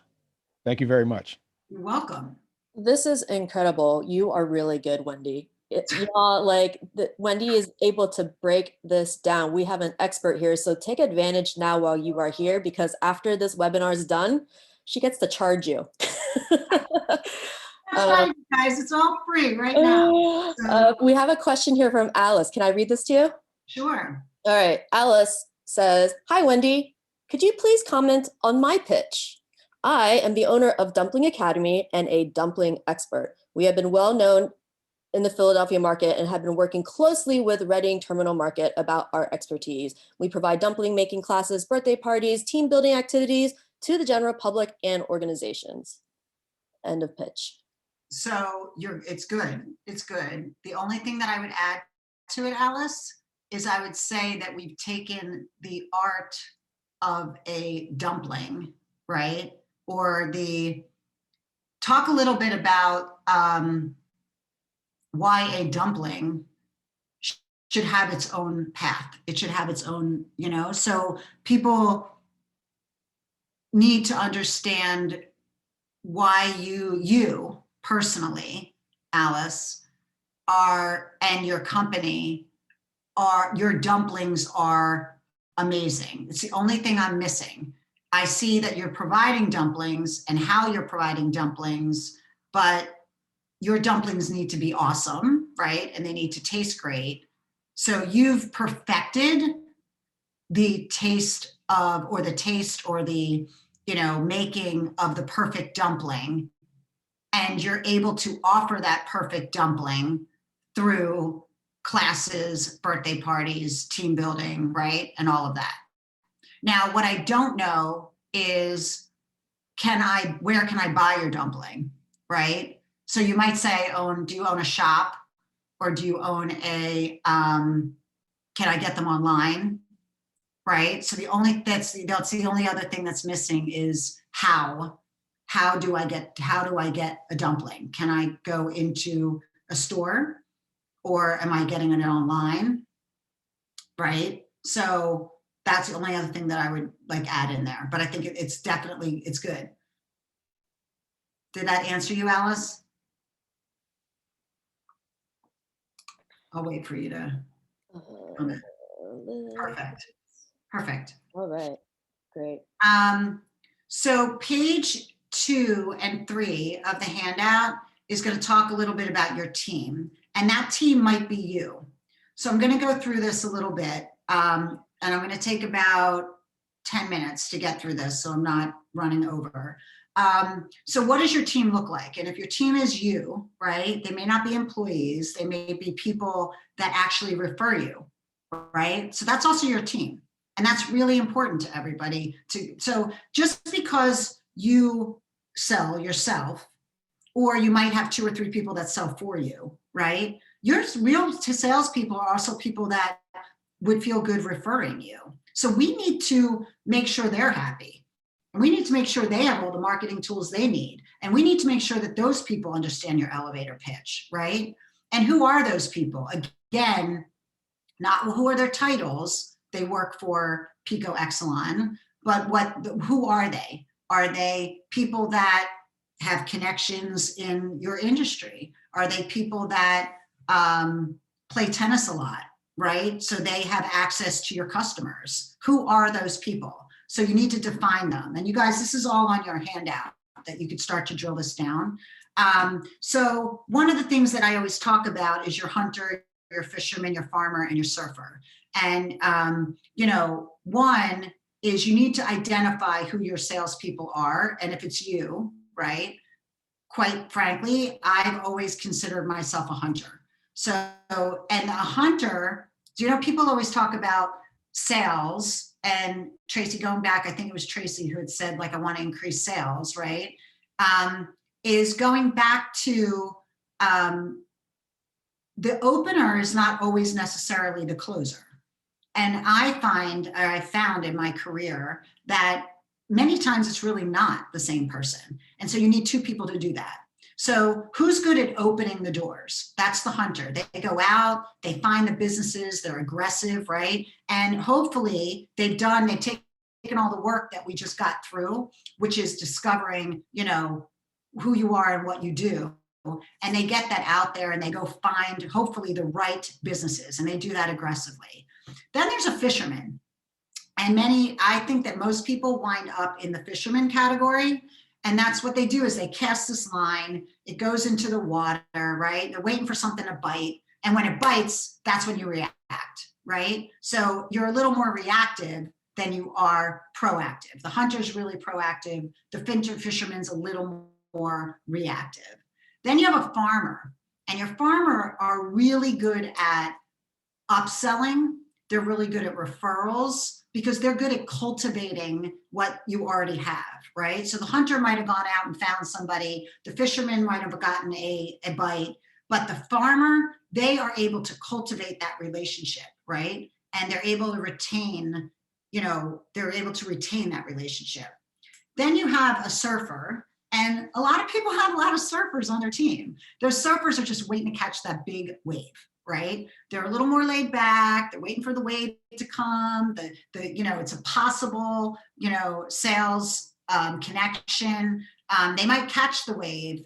Thank you very much. You're welcome. This is incredible. You are really good, Wendy. Wendy is able to break this down. We have an expert here, so take advantage now while you are here, because after this webinar is done, She gets to charge you. That's right, you guys, it's all free right now. We have a question here from Alice. Can I read this to you? Sure. All right. Alice says, "Hi, Wendy. Could you please comment on my pitch? I am the owner of Dumpling Academy and a dumpling expert. We have been well known in the Philadelphia market and have been working closely with Reading Terminal Market about our expertise. We provide dumpling making classes, birthday parties, team building activities to the general public and organizations." End of pitch. So it's good. It's good. The only thing that I would add to it, Alice, is I would say that we've taken the art of a dumpling, right? Or talk a little bit about why a dumpling should have its own path. It should have its own, so people need to understand why you personally, Alice, and your company your dumplings are amazing. It's the only thing I'm missing. I see that you're providing dumplings and how you're providing dumplings, but your dumplings need to be awesome, right? And they need to taste great. So you've perfected the taste or the making of the perfect dumpling. And you're able to offer that perfect dumpling through classes, birthday parties, team building, right? And all of that. Now, what I don't know is, where can I buy your dumpling, right? So you might say, do you own a shop, or do you own can I get them online, right? So that's the only other thing that's missing is how do I get a dumpling? Can I go into a store, or am I getting it online, right? So that's the only other thing that I would add in there, but I think it's good. Did that answer you, Alice? I'll wait for you to comment. Perfect. All right, great. So page 2 and 3 of the handout is going to talk a little bit about your team, and that team might be you. So I'm going to go through this a little bit, and I'm going to take about 10 minutes to get through this, so I'm not running over. So what does your team look like? And if your team is you, right, they may not be employees, they may be people that actually refer you, right? So that's also your team. And that's really important to everybody. So just because you sell yourself, or you might have 2 or 3 people that sell for you, right? Your real salespeople are also people that would feel good referring you. So we need to make sure they're happy. And we need to make sure they have all the marketing tools they need. And we need to make sure that those people understand your elevator pitch, right? And who are those people? Again, not who are their titles. They work for Pico Exelon, but who are they? Are they people that have connections in your industry? Are they people that play tennis a lot, right? So they have access to your customers. Who are those people? So you need to define them. And you guys, this is all on your handout that you could start to drill this down. So one of the things that I always talk about is your hunter, your fisherman, your farmer, and your surfer. And, one is you need to identify who your salespeople are. And if it's you, right? Quite frankly, I've always considered myself a hunter. So, and a hunter, people always talk about sales, and Tracy, going back, I think it was Tracy who had said, I want to increase sales, right? Is going back to the opener is not always necessarily the closer. And I found in my career that many times it's really not the same person. And so you need 2 people to do that. So who's good at opening the doors? That's the hunter. They go out, they find the businesses, they're aggressive, right? And hopefully they've taken all the work that we just got through, which is discovering, who you are and what you do. And they get that out there and they go find hopefully the right businesses, and they do that aggressively. Then there's a fisherman. And I think that most people wind up in the fisherman category. And that's what they do is they cast this line, it goes into the water, right? They're waiting for something to bite. And when it bites, that's when you react, right? So you're a little more reactive than you are proactive. The hunter's really proactive. The fisherman's a little more reactive. Then you have a farmer, and your farmer are really good at upselling. They're really good at referrals because they're good at cultivating what you already have, right? So the hunter might have gone out and found somebody, the fisherman might have gotten a bite, but the farmer, they are able to cultivate that relationship, right? And they're able to retain, they're able to retain that relationship. Then you have a surfer, and a lot of people have a lot of surfers on their team. Those surfers are just waiting to catch that big wave, right? They're a little more laid back. They're waiting for the wave to come. It's a possible, sales connection. They might catch the wave,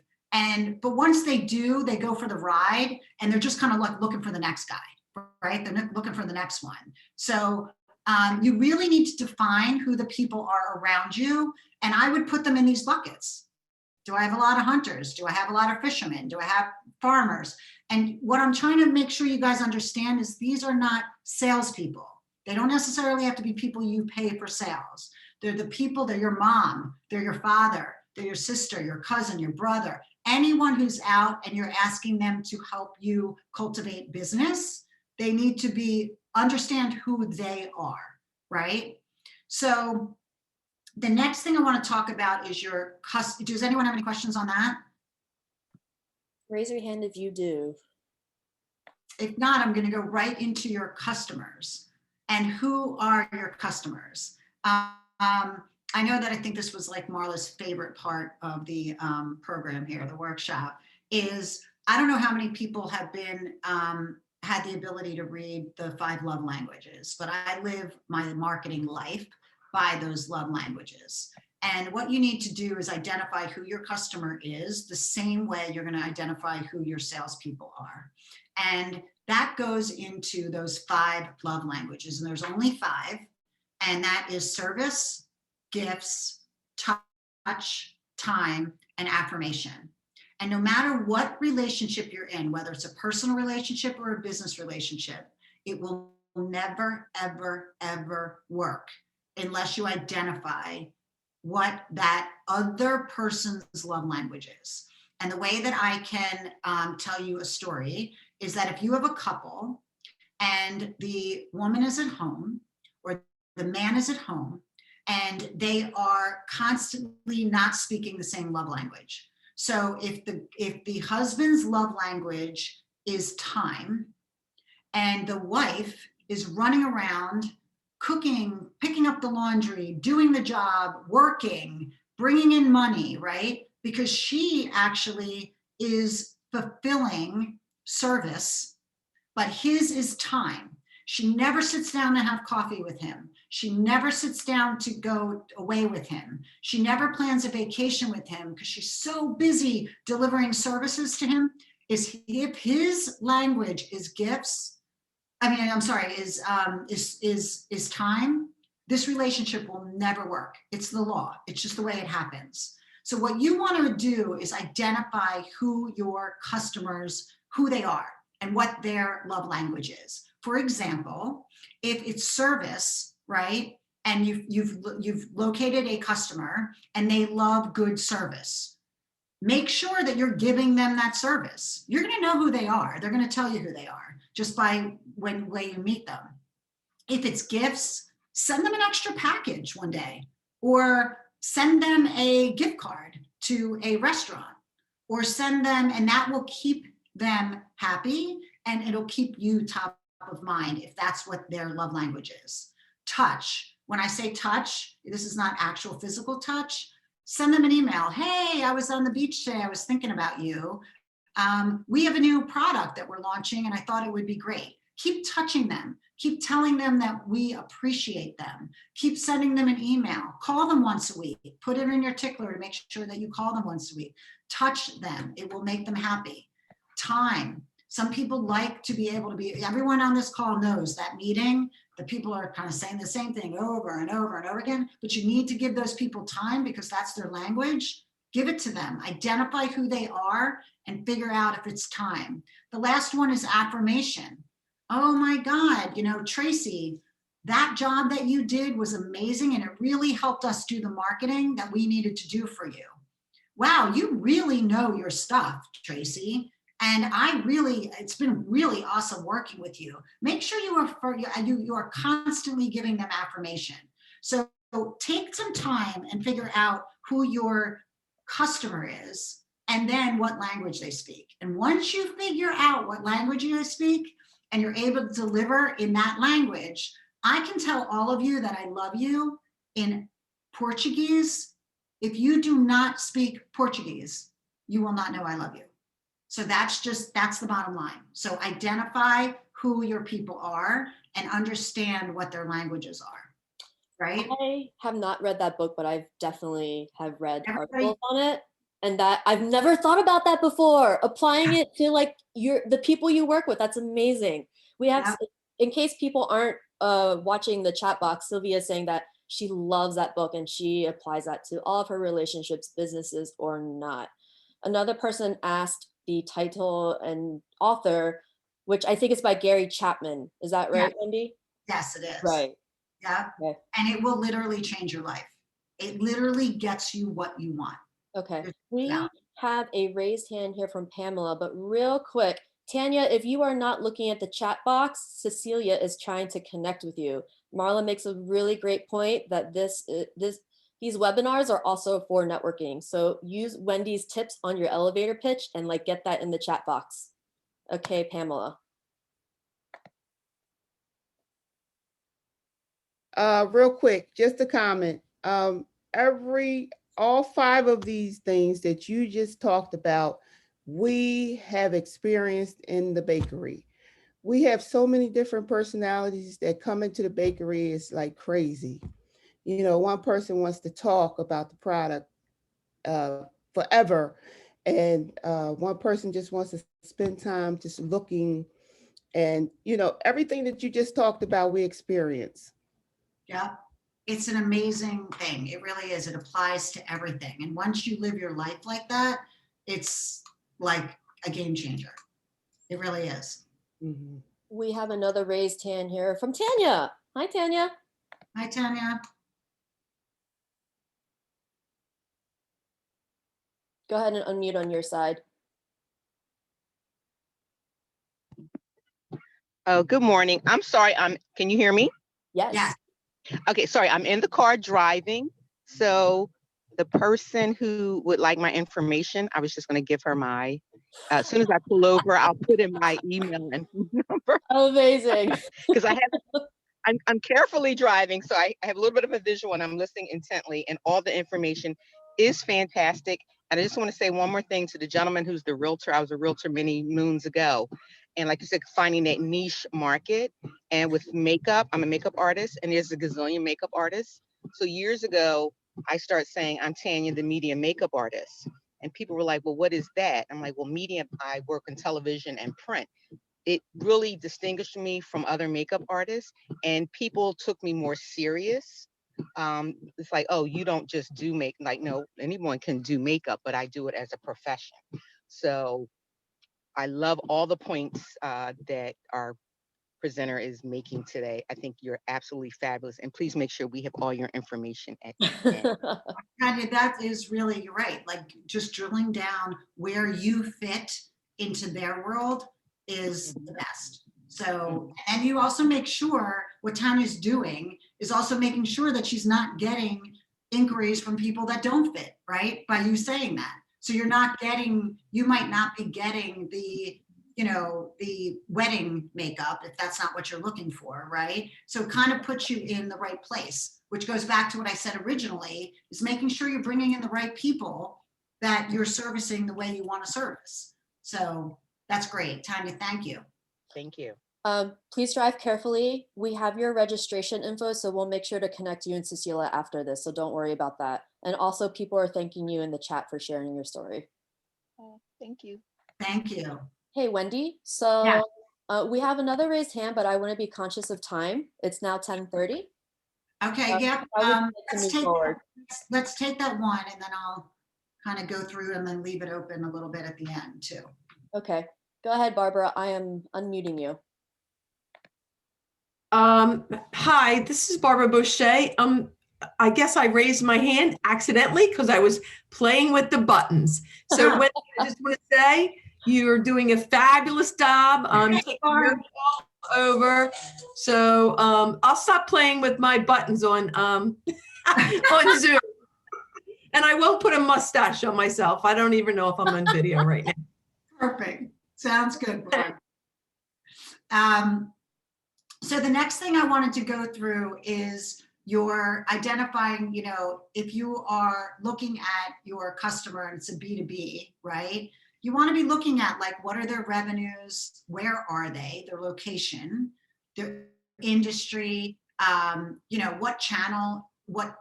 but once they do, they go for the ride, and they're just kind of like looking for the next guy, right? They're looking for the next one. So you really need to define who the people are around you, and I would put them in these buckets. Do I have a lot of hunters? Do I have a lot of fishermen? Do I have farmers? And what I'm trying to make sure you guys understand is these are not salespeople. They don't necessarily have to be people you pay for sales. They're the people, they're your mom, they're your father, they're your sister, your cousin, your brother, anyone who's out and you're asking them to help you cultivate business, they need to understand who they are, right? So the next thing I want to talk about is does anyone have any questions on that? Raise your hand if you do. If not, I'm going to go right into your customers. And who are your customers? I know that I think this was like Marla's favorite part of the program here, the workshop, is I don't know how many people have been had the ability to read the 5 love languages, but I live my marketing life by those love languages. And what you need to do is identify who your customer is the same way you're going to identify who your salespeople are. And that goes into those 5 love languages. And there's only 5. And that is service, gifts, touch, time, and affirmation. And no matter what relationship you're in, whether it's a personal relationship or a business relationship, it will never, ever, ever work unless you identify what that other person's love language is. And the way that I can tell you a story is that if you have a couple and the woman is at home or the man is at home and they are constantly not speaking the same love language. So if the husband's love language is time and the wife is running around cooking, picking up the laundry, doing the job, working, bringing in money, right? Because she actually is fulfilling service, but his is time. She never sits down to have coffee with him. She never sits down to go away with him. She never plans a vacation with him because she's so busy delivering services to him. If his language is gifts, is time, this relationship will never work. It's the law. It's just the way it happens. So what you want to do is identify who your customers, who they are and what their love language is. For example, if it's service, right? And you've located a customer and they love good service, make sure that you're giving them that service. You're going to know who they are. They're going to tell you who they are just by way you meet them. If it's gifts, send them an extra package one day, or send them a gift card to a restaurant, or send them, and that will keep them happy and it'll keep you top of mind if that's what their love language is. Touch. When I say touch, this is not actual physical touch. Send them an email. Hey, I was on the beach today. I was thinking about you. We have a new product that we're launching and I thought it would be great. Keep touching them. Keep telling them that we appreciate them. Keep sending them an email. Call them once a week. Put it in your tickler to make sure that you call them once a week. Touch them. It will make them happy. Time. Some people like to be able to be, everyone on this call knows that meeting the people are kind of saying the same thing over and over and over again, but you need to give those people time because that's their language. Give it to them, identify who they are and figure out if it's time. The last one is affirmation. Oh my God, you know, Tracy, that job that you did was amazing and it really helped us do the marketing that we needed to do for you. Wow, you really know your stuff, Tracy. And it's been really awesome working with you. Make sure you are constantly giving them affirmation. So take some time and figure out who your customer is and then what language they speak. And once you figure out what language they speak and you're able to deliver in that language, I can tell all of you that I love you in Portuguese. If you do not speak Portuguese, you will not know I love you. So that's the bottom line. So identify who your people are and understand what their languages are, right? I have not read that book, but I've definitely have read Everybody- articles on it. And that I've never thought about that before. Applying it to like the people you work with. That's amazing. We have, Yeah. in case people aren't watching the chat box, Sylvia is saying that she loves that book and she applies that to all of her relationships, businesses or not. Another person asked the title and author, which I think is by Gary Chapman. Is that right, Wendy? Yes, it is. Right. Yeah. Okay. And it will literally change your life. It literally gets you what you want. Okay. There's- We yeah. have a raised hand here from Pamela, but real quick, Tanya, if you are not looking at the chat box, Cecilia is trying to connect with you. Marla makes a really great point that these webinars are also for networking. So use Wendy's tips on your elevator pitch and like get that in the chat box. Okay, Pamela. Real quick, just a comment. All 5 of these things that you just talked about, we have experienced in the bakery. We have so many different personalities that come into the bakery. It's like crazy. You know, one person wants to talk about the product forever. And one person just wants to spend time just looking. And, you know, everything that you just talked about, we experience. Yeah. It's an amazing thing. It really is. It applies to everything. And once you live your life like that, it's like a game changer. It really is. Mm-hmm. We have another raised hand here from Tanya. Hi, Tanya. Hi, Tanya. Go ahead and unmute on your side. Oh, good morning. I'm sorry. Can you hear me? Yes. Yes. Okay, sorry. I'm in the car driving. So the person who would like my information, I was just going to give her my, as soon as I pull over, I'll put in my email and phone number. Amazing. Because I'm carefully driving, so I have a little bit of a visual and I'm listening intently, and all the information is fantastic. And I just want to say one more thing to the gentleman who's the realtor. I was a realtor many moons ago. And like you said, finding that niche market. And with makeup, I'm a makeup artist and there's a gazillion makeup artists. So years ago, I started saying, I'm Tanya, the media makeup artist. And people were like, well, what is that? I'm like, well, media, I work in television and print. It really distinguished me from other makeup artists and people took me more serious. It's like, oh, you don't just do like, no, anyone can do makeup, but I do it as a profession. So I love all the points that our presenter is making today. I think you're absolutely fabulous. And please make sure we have all your information at the end. Tanya, that is really, you're right. Like just drilling down where you fit into their world is the best. So, and you also make sure what Tanya's doing is also making sure that she's not getting inquiries from people that don't fit, right? By you saying that. So you're not getting, you might not be getting the, you know, the wedding makeup if that's not what you're looking for, right? So it kind of puts you in the right place, which goes back to what I said originally, is making sure you're bringing in the right people that you're servicing the way you want to service. So that's great. Tanya, thank you. Thank you. Please drive carefully. We have your registration info, so we'll make sure to connect you and Cecilia after this, so don't worry about that. And also people are thanking you in the chat for sharing your story. Thank you. Thank you. Hey, Wendy. So Yeah. We have another raised hand, but I want to be conscious of time. It's now 10:30. Okay, yep. I would like to Let's move take, forward. let's take that one and then I'll kind of go through and then leave it open a little bit at the end too. Okay, go ahead, Barbara. I am unmuting you. Hi, this is Barbara Boucher. I guess I raised my hand accidentally because I was playing with the buttons. So Wendy, I just want to say you're doing a fabulous job. Taking notes all over. So I'll stop playing with my buttons on on Zoom. And I won't put a mustache on myself. I don't even know if I'm on video right now. Perfect. Sounds good, Barb. So the next thing I wanted to go through is your identifying, you know, if you are looking at your customer and it's a B2B, right? You want to be looking at like, what are their revenues? Where are they? Their location, their industry, you know, what channel, what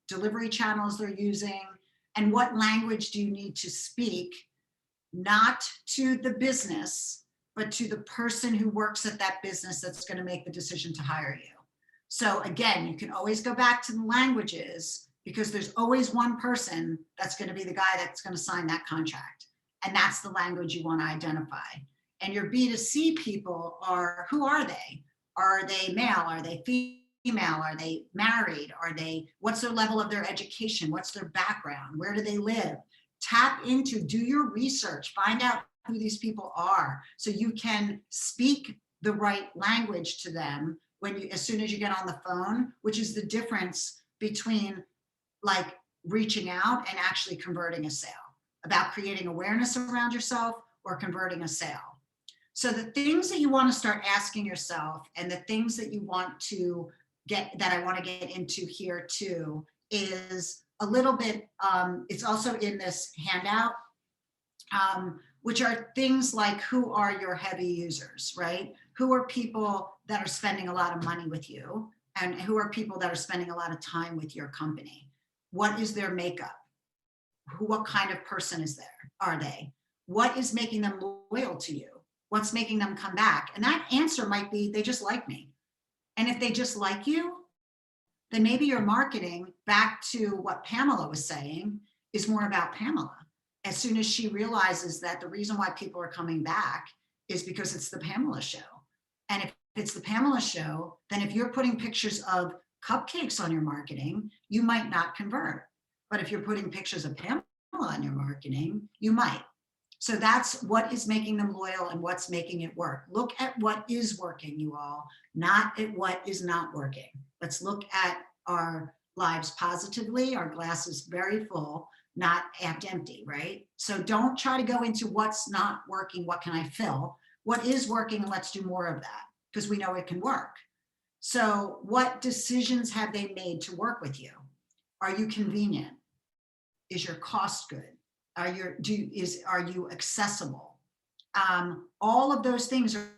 delivery channels they're using, and what language do you need to speak, not to the business, but to the person who works at that business that's going to make the decision to hire you. So again, you can always go back to the languages because there's always one person that's going to be the guy that's going to sign that contract. And that's the language you want to identify. And your B2C people are, who are they? Are they male? Are they female? Are they married? Are they, what's their level of their education? What's their background? Where do they live? Tap into, do your research, find out who these people are so you can speak the right language to them when you, as soon as you get on the phone, which is the difference between like reaching out and actually converting a sale, about creating awareness around yourself or converting a sale. So the things that you want to start asking yourself and the things that you want to get, that I want to get into here too, is a little bit, it's also in this handout, which are things like, who are your heavy users, right? Who are people that are spending a lot of money with you? And who are people that are spending a lot of time with your company? What is their makeup? What kind of person is there? Are they? What is making them loyal to you? What's making them come back? And that answer might be, they just like me. And if they just like you, then maybe your marketing, back to what Pamela was saying, is more about Pamela. As soon as she realizes that the reason why people are coming back is because it's the Pamela show. And if it's the Pamela show, then if you're putting pictures of cupcakes on your marketing, you might not convert. But if you're putting pictures of Pamela on your marketing, you might. So that's what is making them loyal and what's making it work. Look at what is working, you all, not at what is not working. Let's look at our lives positively. Our glass is very full, not half empty, right? So don't try to go into what's not working, what can I fill? What is working, and let's do more of that, because we know it can work. So what decisions have they made to work with you? Are you convenient? Is your cost good? Are you accessible? All of those things are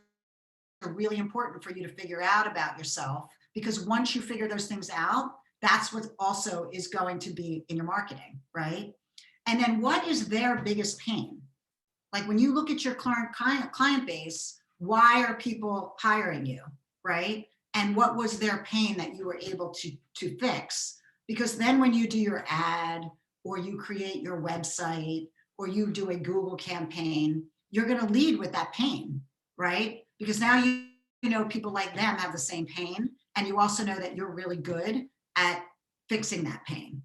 really important for you to figure out about yourself, because once you figure those things out, that's what also is going to be in your marketing, right? And then what is their biggest pain? Like when you look at your client base, why are people hiring you, right? And what was their pain that you were able to fix? Because then when you do your ad, or you create your website, or you do a Google campaign, you're gonna lead with that pain, right? Because now you know people like them have the same pain, and you also know that you're really good at fixing that pain.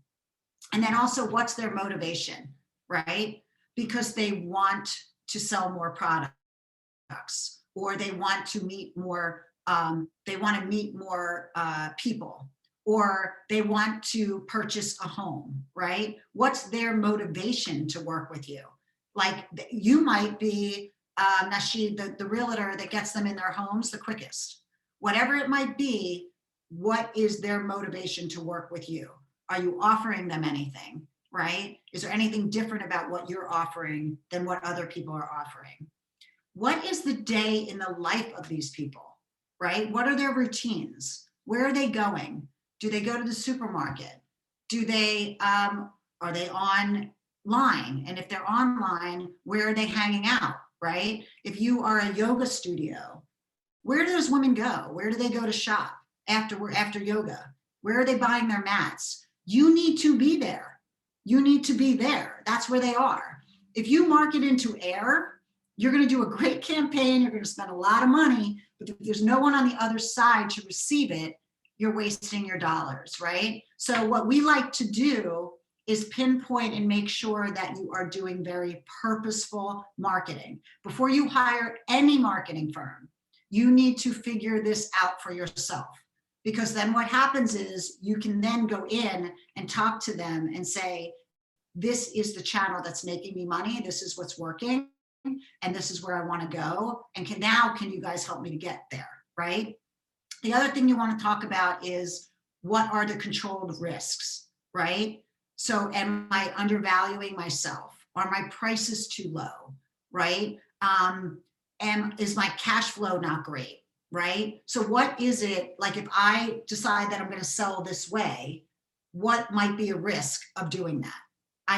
And then also, what's their motivation, right? Because they want to sell more products, or they want to meet more, people, or they want to purchase a home, right? What's their motivation to work with you? Like you might be Nasheed, the realtor that gets them in their homes the quickest. Whatever it might be, what is their motivation to work with you? Are you offering them anything, right? Is there anything different about what you're offering than what other people are offering? What is the day in the life of these people, right? What are their routines? Where are they going? Do they go to the supermarket? Do they, are they online? And if they're online, where are they hanging out? right? If you are a yoga studio, where do those women go? Where do they go to shop after yoga? Where are they buying their mats? You need to be there. You need to be there. That's where they are. If you market into air, you're going to do a great campaign. You're going to spend a lot of money, but if there's no one on the other side to receive it, you're wasting your dollars, right? So what we like to do is pinpoint and make sure that you are doing very purposeful marketing. Before you hire any marketing firm, you need to figure this out for yourself, because then what happens is you can then go in and talk to them and say, this is the channel that's making me money. This is what's working. And this is where I want to go. And can you guys help me to get there, right? The other thing you want to talk about is, what are the controlled risks, right? So am I undervaluing myself? Are my prices too low, right? Is my cash flow not great, right? So what is it, like if I decide that I'm going to sell this way, what might be a risk of doing that?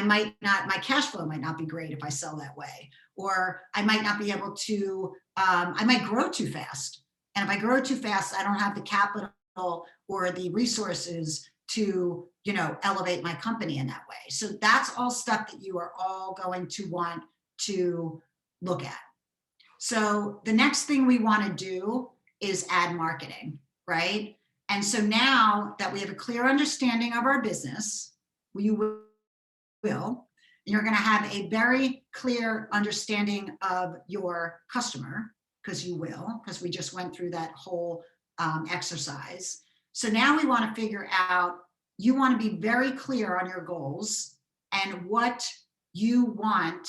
My cash flow might not be great if I sell that way, or I might not be able to, I might grow too fast. And if I grow too fast, I don't have the capital or the resources to, elevate my company in that way. So that's all stuff that you are all going to want to look at. So the next thing we want to do is ad marketing, right? And so now that we have a clear understanding of our business, you're going to have a very clear understanding of your customer, because we just went through that whole exercise. So now we want to figure out, you want to be very clear on your goals and what you want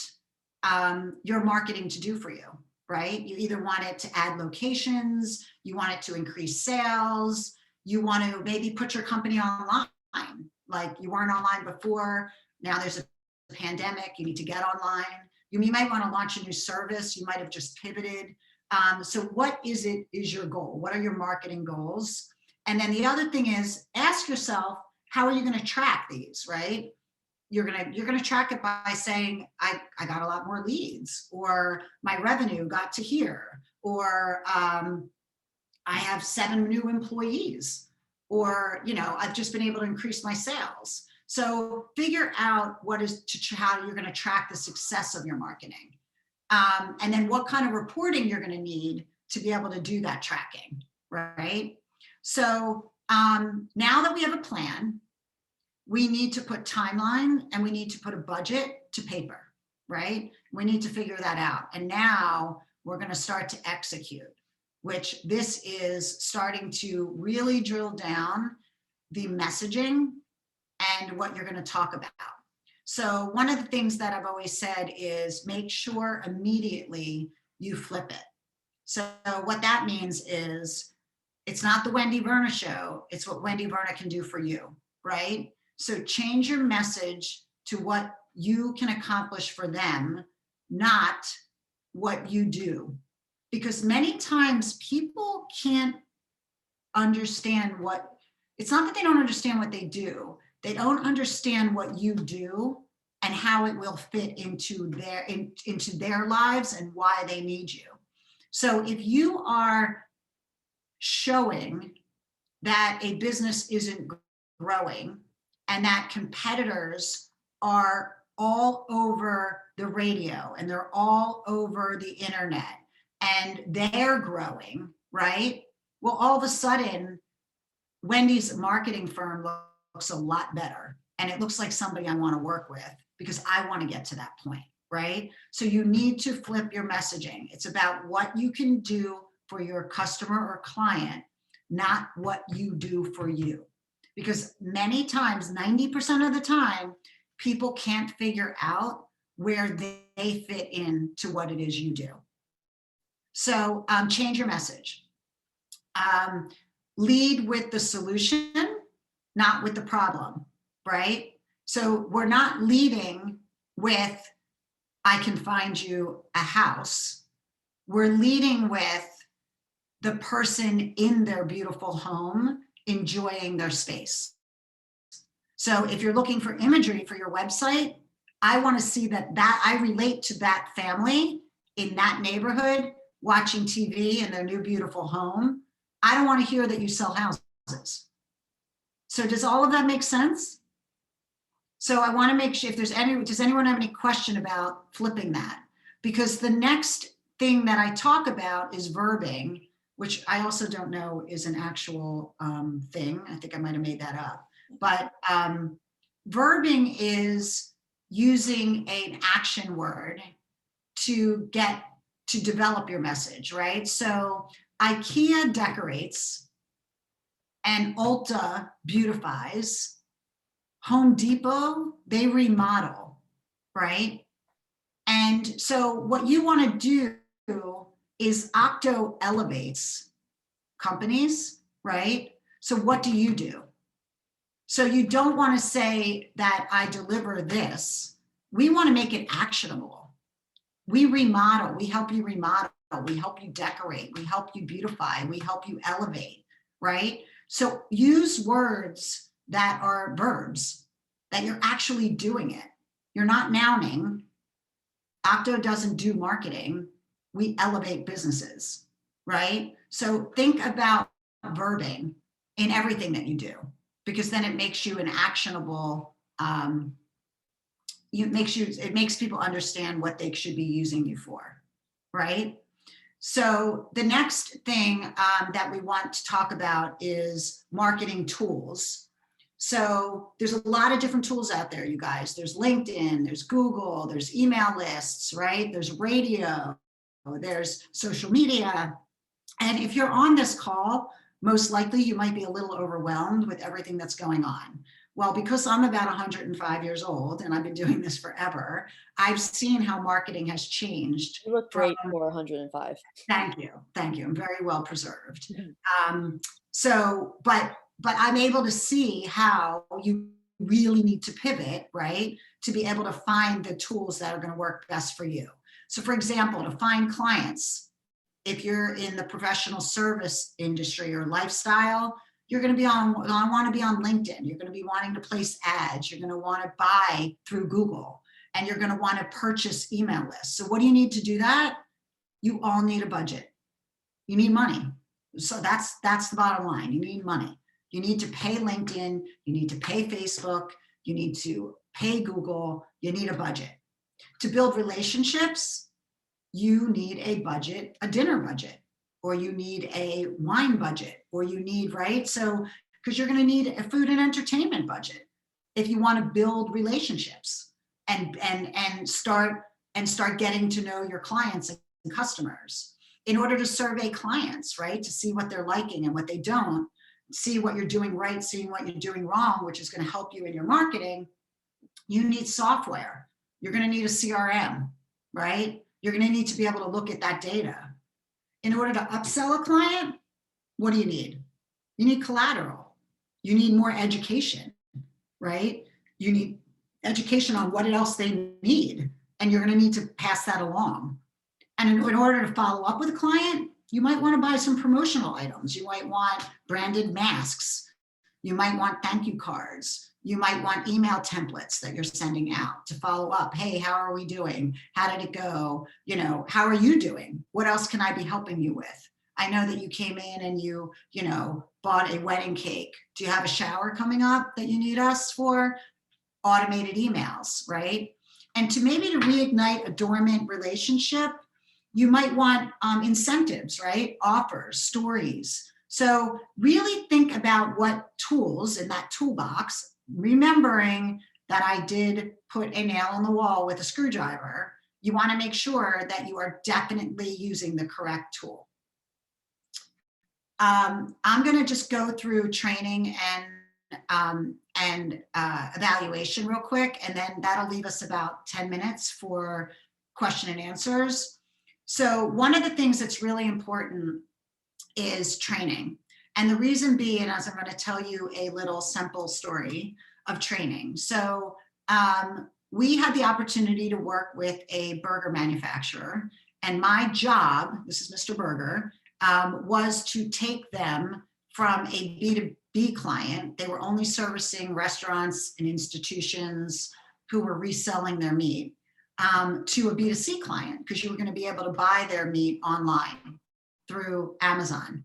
your marketing to do for you, right? You either want it to add locations, you want it to increase sales, you want to maybe put your company online, like you weren't online before, now there's a pandemic, you need to get online. You might want to launch a new service, you might have just pivoted. So what is your goal? What are your marketing goals? And then the other thing is, ask yourself, how are you going to track these, right? You're going to track it by saying, I got a lot more leads, or my revenue got to here, or I have 7 new employees, or, I've just been able to increase my sales. So figure out how you're going to track the success of your marketing. And then what kind of reporting you're going to need to be able to do that tracking, right? So now that we have a plan, we need to put timeline and we need to put a budget to paper, right? We need to figure that out. And now we're going to start to execute, which this is starting to really drill down the messaging and what you're going to talk about. So one of the things that I've always said is, make sure immediately you flip it. So what that means is, it's not the Wendy Verna show, it's what Wendy Verna can do for you, right? So change your message to what you can accomplish for them, not what you do. Because many times people can't understand it's not that they don't understand what they do, they don't understand what you do and how it will fit into their lives and why they need you. So if you are showing that a business isn't growing and that competitors are all over the radio and they're all over the internet and they're growing, right? Well, all of a sudden, Wendy's marketing firm looks a lot better. And it looks like somebody I want to work with because I want to get to that point, right? So you need to flip your messaging. It's about what you can do for your customer or client, not what you do for you. Because many times, 90% of the time, people can't figure out where they fit into what it is you do. So change your message. Lead with the solution, not with the problem, right? So we're not leading with, I can find you a house. We're leading with the person in their beautiful home, enjoying their space. So if you're looking for imagery for your website, I want to see that I relate to that family in that neighborhood watching TV in their new beautiful home. I don't want to hear that you sell houses. So does all of that make sense? So I want to make sure if there's does anyone have any question about flipping that? Because the next thing that I talk about is verbing, which I also don't know is an actual thing. I think I might have made that up. But verbing is using an action word to develop your message, right? So IKEA decorates and Ulta beautifies. Home Depot, they remodel, right? And so what you want to do is Octo elevates companies, right? So what do? So you don't want to say that I deliver this. We want to make it actionable. We remodel, we help you remodel, we help you decorate, we help you beautify, we help you elevate, right? So use words that are verbs, that you're actually doing it. You're not nouning. Octo doesn't do marketing. We elevate businesses, right? So think about verbing in everything that you do, because then it makes you an actionable, it makes people understand what they should be using you for, right? So the next thing that we want to talk about is marketing tools. So there's a lot of different tools out there, you guys. There's LinkedIn, there's Google, there's email lists, right? There's radio, there's social media. And if you're on this call, most likely you might be a little overwhelmed with everything that's going on. Well, because I'm about 105 years old and I've been doing this forever, I've seen how marketing has changed. You look great for 105. Thank you. Thank you. I'm very well preserved. But I'm able to see how you really need to pivot, right? To be able to find the tools that are going to work best for you. So for example, to find clients, if you're in the professional service industry or lifestyle, you're going to be want to be on LinkedIn. You're going to be wanting to place ads. You're going to want to buy through Google, and you're going to want to purchase email lists. So what do you need to do that? You all need a budget. You need money. So that's the bottom line. You need money. You need to pay LinkedIn. You need to pay Facebook. You need to pay Google. You need a budget. To build relationships, you need a budget, a dinner budget, or you need a wine budget, or you need, right? So, because you're going to need a food and entertainment budget if you want to build relationships and start getting to know your clients and customers. In order to survey clients, right? To see what they're liking and what they don't, see what you're doing right, seeing what you're doing wrong, which is going to help you in your marketing. You need software. You're going to need a CRM, right? You're going to need to be able to look at that data. In order to upsell a client, what do you need? You need collateral. You need more education, right? You need education on what else they need, and you're going to need to pass that along. And in order to follow up with a client, you might want to buy some promotional items. You might want branded masks. You might want thank you cards. You might want email templates that you're sending out to follow up. Hey, how are we doing? How did it go? You know, how are you doing? What else can I be helping you with? I know that you came in and you bought a wedding cake. Do you have a shower coming up that you need us for? Automated emails, right? And to reignite a dormant relationship, you might want incentives, right? Offers, stories. So really think about what tools in that toolbox, remembering that I did put a nail in the wall with a screwdriver. You want to make sure that you are definitely using the correct tool. I'm going to just go through training and evaluation real quick, and then that'll leave us about 10 minutes for question and answers. So one of the things that's really important is training. And the reason being, as I'm going to tell you a little simple story of training. So we had the opportunity to work with a burger manufacturer, and my job, this is Mr. Burger, was to take them from a B2B client. They were only servicing restaurants and institutions who were reselling their meat. to a B2C client, because you were going to be able to buy their meat online through Amazon.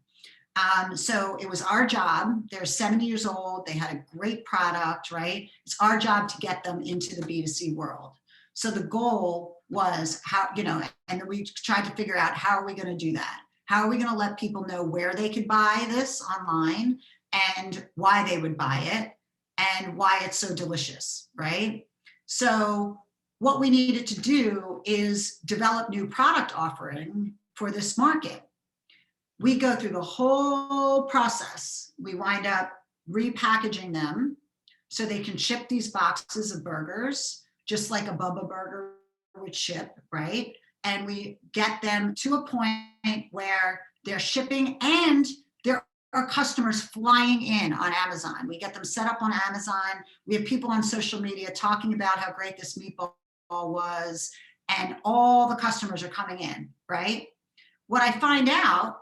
So it was our job. They're 70 years old. They had a great product, right? It's our job to get them into the B2C world. So the goal was how, and we tried to figure out, how are we going to do that? How are we going to let people know where they could buy this online and why they would buy it and why it's so delicious, right? So what we needed to do is develop new product offering for this market. We go through the whole process. We wind up repackaging them so they can ship these boxes of burgers, just like a Bubba burger would ship, right? And we get them to a point where they're shipping and there are customers flying in on Amazon. We get them set up on Amazon. We have people on social media talking about how great this meatball was, and all the customers are coming in, right? What I find out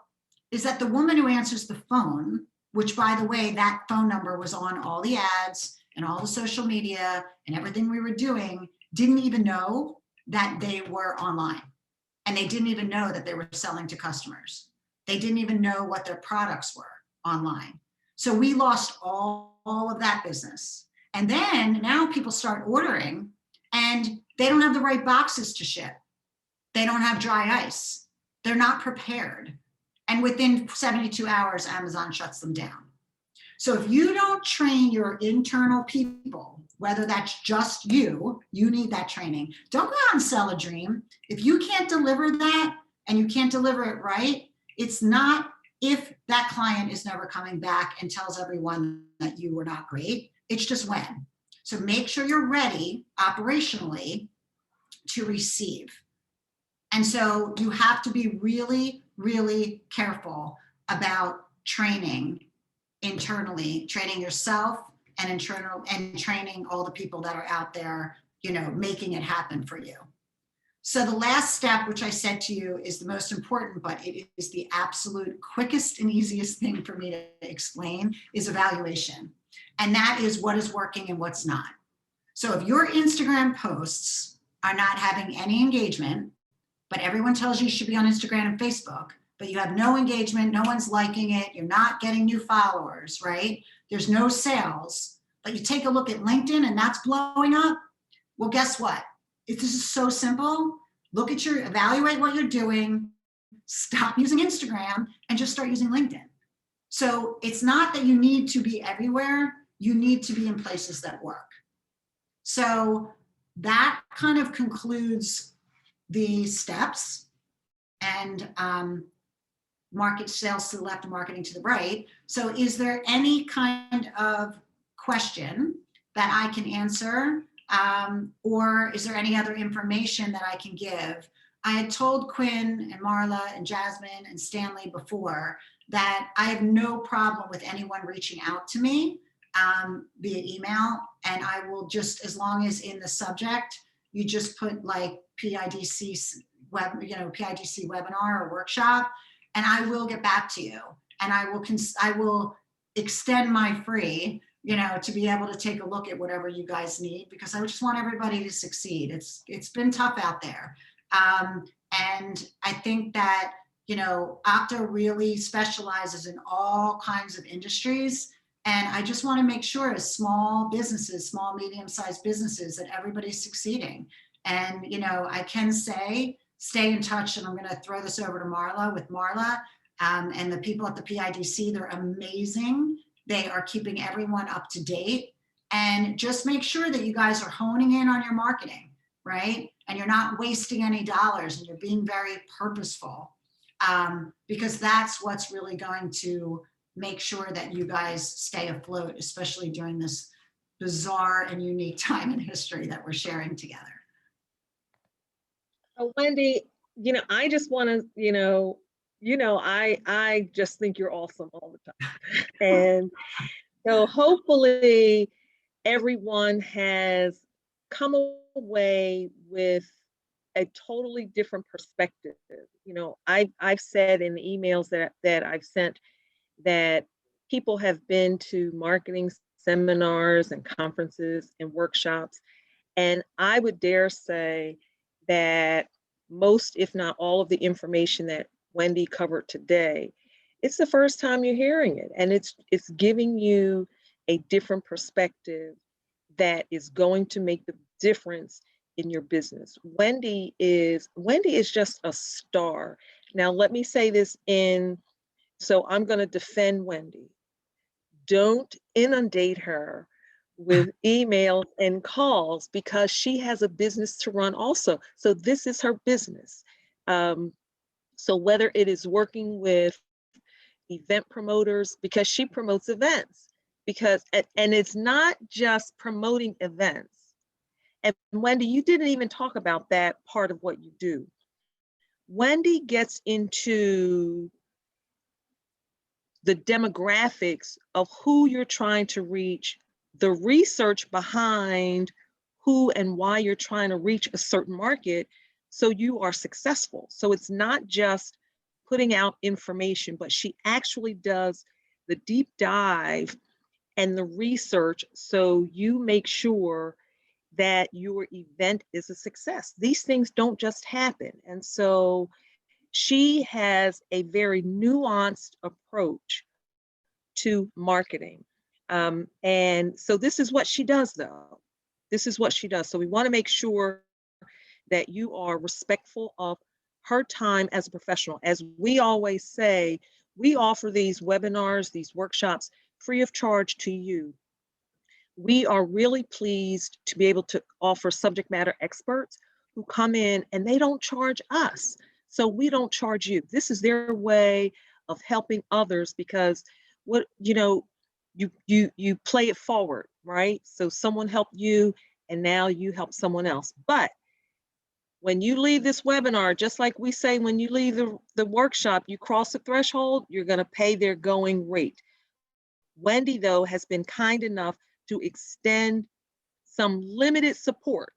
is that the woman who answers the phone, which by the way, that phone number was on all the ads and all the social media and everything we were doing, didn't even know that they were online. And they didn't even know that they were selling to customers. They didn't even know what their products were online. So we lost all of that business. And then now people start ordering and they don't have the right boxes to ship. They don't have dry ice. They're not prepared. And within 72 hours, Amazon shuts them down. So if you don't train your internal people, whether that's just you need that training. Don't go out and sell a dream. If you can't deliver that and you can't deliver it right, it's not if that client is never coming back and tells everyone that you were not great. It's just when. So make sure you're ready operationally to receive. And so you have to be really, really careful about training internally, training yourself and training all the people that are out there, making it happen for you. So the last step, which I said to you is the most important, but it is the absolute quickest and easiest thing for me to explain, is evaluation. And that is what is working and what's not. So if your Instagram posts are not having any engagement, but everyone tells you should be on Instagram and Facebook, but you have no engagement, no one's liking it, you're not getting new followers, right? There's no sales, but you take a look at LinkedIn and that's blowing up. Well, guess what? This is so simple. Evaluate what you're doing, stop using Instagram and just start using LinkedIn. So it's not that you need to be everywhere, you need to be in places that work. So that kind of concludes the steps, and market sales to the left and marketing to the right. So is there any kind of question that I can answer? Or is there any other information that I can give? I had told Quinn and Marla and Jasmine and Stanley before that I have no problem with anyone reaching out to me via email, and I will just, as long as in the subject, you just put like PIDC PIDC webinar or workshop, and I will get back to you. And I will extend my free, to be able to take a look at whatever you guys need, because I just want everybody to succeed. It's been tough out there. And I think that, Octo really specializes in all kinds of industries. And I just want to make sure as small businesses, small, medium-sized businesses, that everybody's succeeding. And, I can say, stay in touch, and I'm going to throw this over to Marla with Marla and the people at the PIDC. They're amazing. They are keeping everyone up to date, and just make sure that you guys are honing in on your marketing, right? And you're not wasting any dollars, and you're being very purposeful, because that's what's really going to make sure that you guys stay afloat, especially during this bizarre and unique time in history that we're sharing together. Wendy, I just want to, I just think you're awesome all the time. And so hopefully everyone has come away with a totally different perspective. I've said in the emails that I've sent that people have been to marketing seminars and conferences and workshops, and I would dare say that most, if not all of the information that Wendy covered today, it's the first time you're hearing it. And it's giving you a different perspective that is going to make the difference in your business. Wendy is just a star. Now, let me say this so I'm going to defend Wendy. Don't inundate her with emails and calls, because she has a business to run also. So this is her business. So whether it is working with event promoters, because she promotes events, and it's not just promoting events. And Wendy, you didn't even talk about that part of what you do. Wendy gets into the demographics of who you're trying to reach, the research behind who and why you're trying to reach a certain market, so you are successful. So it's not just putting out information, but she actually does the deep dive and the research, so you make sure that your event is a success. These things don't just happen. And so she has a very nuanced approach to marketing. And so this is what she does, though. This is what she does. So we want to make sure that you are respectful of her time as a professional. As we always say, we offer these webinars, these workshops, free of charge to you. We are really pleased to be able to offer subject matter experts who come in and they don't charge us. So we don't charge you. This is their way of helping others, because you play it forward, right? So someone helped you and now you help someone else. But when you leave this webinar, just like we say, when you leave the workshop, you cross the threshold, you're going to pay their going rate. Wendy, though, has been kind enough to extend some limited support.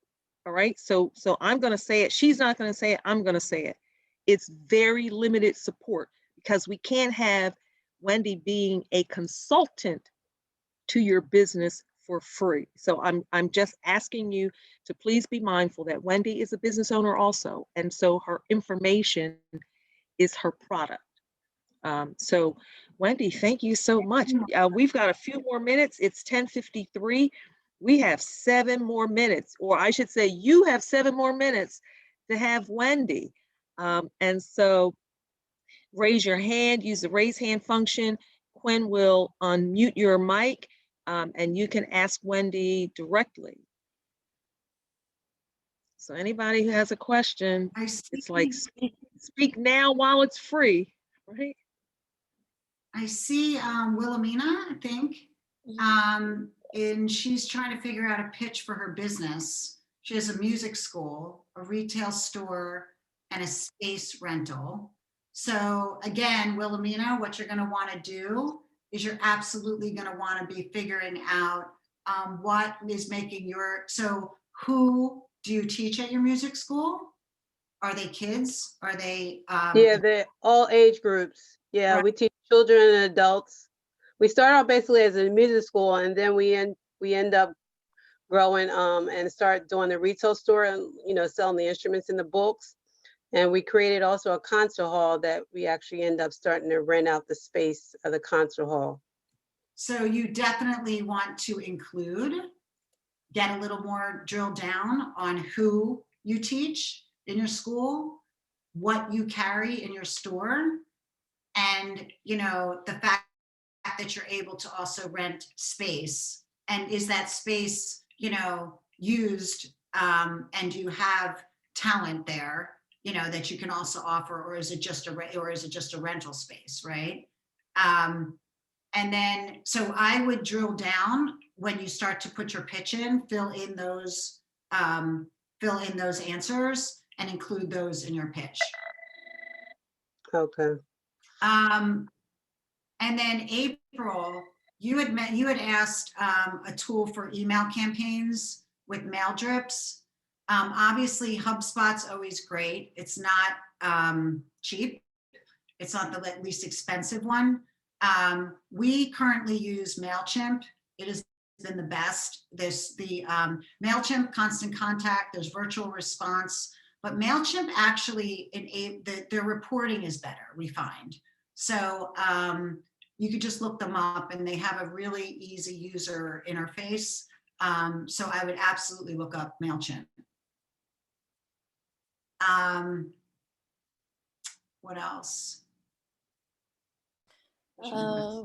All right. So I'm going to say it. She's not going to say it. I'm going to say it. It's very limited support, because we can't have Wendy being a consultant to your business for free. So I'm just asking you to please be mindful that Wendy is a business owner also. And so her information is her product. So Wendy, thank you so much. We've got a few more minutes. It's 10:53. We have 7 more minutes, or I should say you have 7 more minutes to have Wendy. And so raise your hand, use the raise hand function. Quinn will unmute your mic, and you can ask Wendy directly. So anybody who has a question, it's like speak now while it's free, right? I see Wilhelmina, I think, and she's trying to figure out a pitch for her business. She has a music school, a retail store, and a space rental. So again, Wilhelmina, what you're going to want to do is you're absolutely going to want to be figuring out what is making so who do you teach at your music school? Are they kids? Are they? Yeah, they're all age groups. Yeah, Right. we teach children and adults. We start out basically as a music school, and then we end up growing and start doing the retail store and selling the instruments and the books. And we created also a concert hall that we actually end up starting to rent out the space of the concert hall. So you definitely want to get a little more drilled down on who you teach in your school, what you carry in your store, and the fact that you're able to also rent space. And is that space used, and you have talent there that you can also offer, or is it just a rental space, right? And then, so I would drill down when you start to put your pitch in, fill in those answers and include those in your pitch. Okay. And then April, you had asked a tool for email campaigns with mail drips. Obviously, HubSpot's always great. It's not cheap. It's not the least expensive one. We currently use MailChimp. It has been the best. There's the MailChimp, Constant Contact, there's Virtual Response. But MailChimp actually, their reporting is better, we find. So you could just look them up and they have a really easy user interface. So I would absolutely look up MailChimp. What else?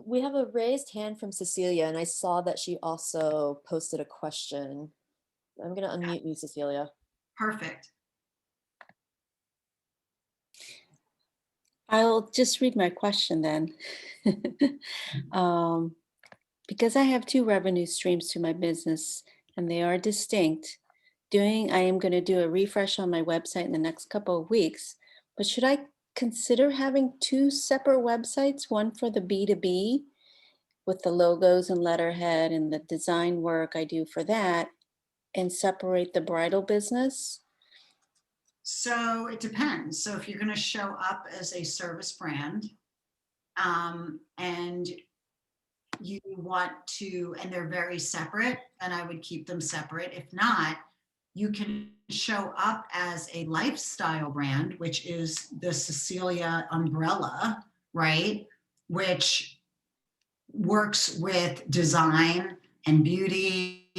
We have a raised hand from Cecilia, and I saw that she also posted a question. I'm going to unmute you, Cecilia. Perfect. I'll just read my question then. Because I have 2 revenue streams to my business and they are distinct, I am going to do a refresh on my website in the next couple of weeks, but should I consider having 2 separate websites, one for the B2B with the logos and letterhead and the design work I do for that, and separate the bridal business? So it depends. So if you're going to show up as a service brand, and you want to, and they're very separate, then I would keep them separate. If not, you can show up as a lifestyle brand, which is the Cecilia umbrella, right? Which works with design and beauty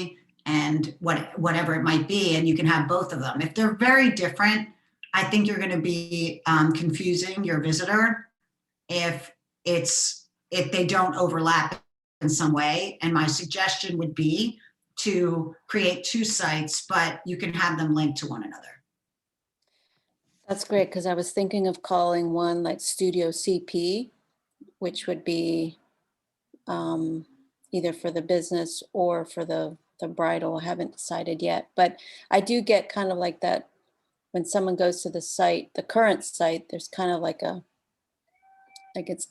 and whatever it might be, and you can have both of them. If they're very different, I think you're going to be confusing your visitor if they don't overlap in some way. And my suggestion would be to create 2 sites, but you can have them linked to one another. That's great, because I was thinking of calling one like Studio CP, which would be either for the business or for the bridal. I haven't decided yet, but I do get kind of like that when someone goes to the site, the current site, there's kind of like it's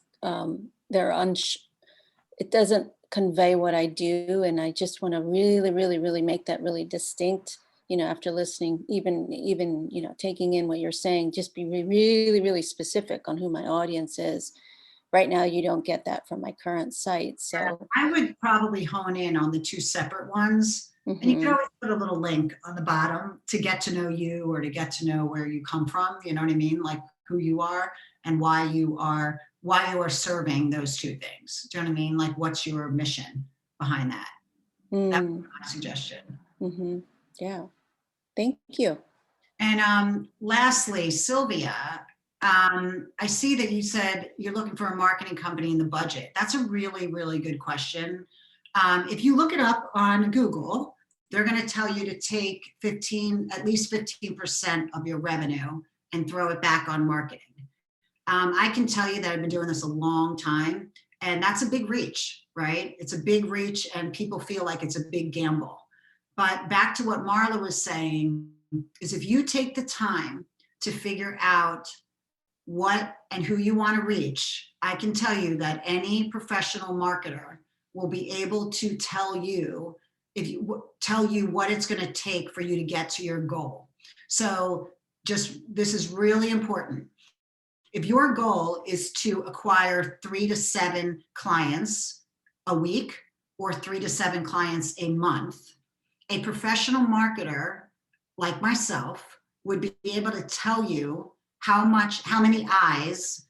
it doesn't convey what I do, and I just want to really make that really distinct, after listening, even taking in what you're saying, just be really specific on who my audience is. Right now, you don't get that from my current site. So I would probably hone in on the 2 separate ones. And you can always put a little link on the bottom to get to know you, or to get to know where you come from. You know what I mean? Like who you are and why you are serving those 2 things. Do you know what I mean? Like, what's your mission behind that? That would be my suggestion. Yeah. Thank you. And lastly, Sylvia, I see that you said you're looking for a marketing company in the budget. That's a really good question. If you look it up on Google, they're going to tell you to take at least 15% of your revenue and throw it back on marketing. I can tell you that I've been doing this a long time, and that's a big reach, right? It's a big reach and people feel like it's a big gamble. But back to what Marla was saying is, if you take the time to figure out what and who you want to reach, I can tell you that any professional marketer will be able to tell you what it's going to take for you to get to your goal. So this is really important. If your goal is to acquire 3 to 7 clients a week or 3 to 7 clients a month, a professional marketer like myself would be able to tell you how many eyes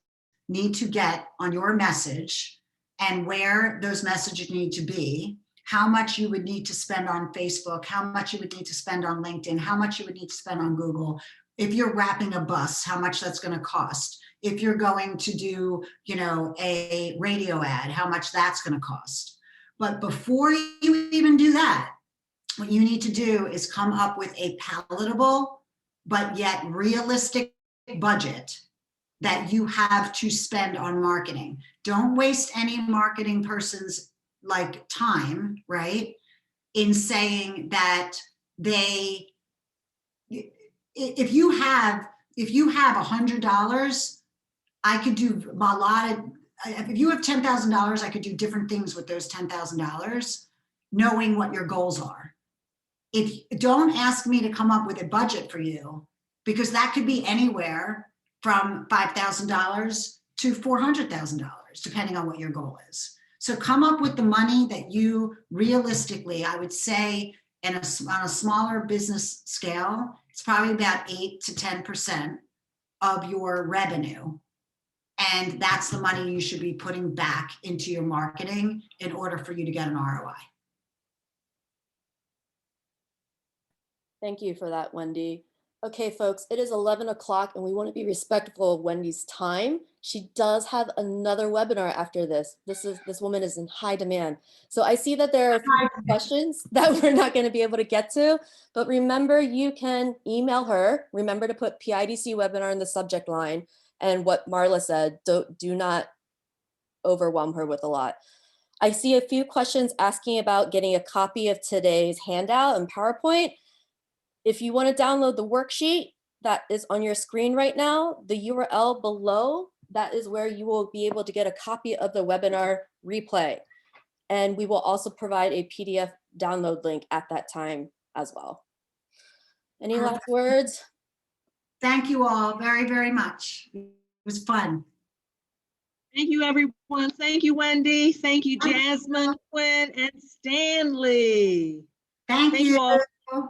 need to get on your message and where those messages need to be, how much you would need to spend on Facebook, how much you would need to spend on LinkedIn, how much you would need to spend on Google. If you're wrapping a bus, how much that's going to cost. If you're going to do, a radio ad, how much that's going to cost. But before you even do that, what you need to do is come up with a palatable but yet realistic budget that you have to spend on marketing. Don't waste any marketing person's time, right? In saying that if you have $100, I could do a lot of, if you have $10,000, I could do different things with those $10,000, knowing what your goals are. Don't ask me to come up with a budget for you, because that could be anywhere from $5,000 to $400,000, depending on what your goal is. So come up with the money that you realistically, I would say on a smaller business scale, it's probably about 8 to 10% of your revenue. And that's the money you should be putting back into your marketing in order for you to get an ROI. Thank you for that, Wendy. Okay, folks, it is 11 o'clock and we want to be respectful of Wendy's time. She does have another webinar after this. This woman is in high demand. So I see that there are a few questions that we're not going to be able to get to, but remember, you can email her. Remember to put PIDC webinar in the subject line. And what Marla said, do not overwhelm her with a lot. I see a few questions asking about getting a copy of today's handout and PowerPoint. If you want to download the worksheet that is on your screen right now, the URL below, that is where you will be able to get a copy of the webinar replay. And we will also provide a PDF download link at that time as well. Any last words? Thank you all very, very much. It was fun. Thank you, everyone. Thank you, Wendy. Thank you, Jasmine, Quinn, and Stanley. Thank Thank you all. you.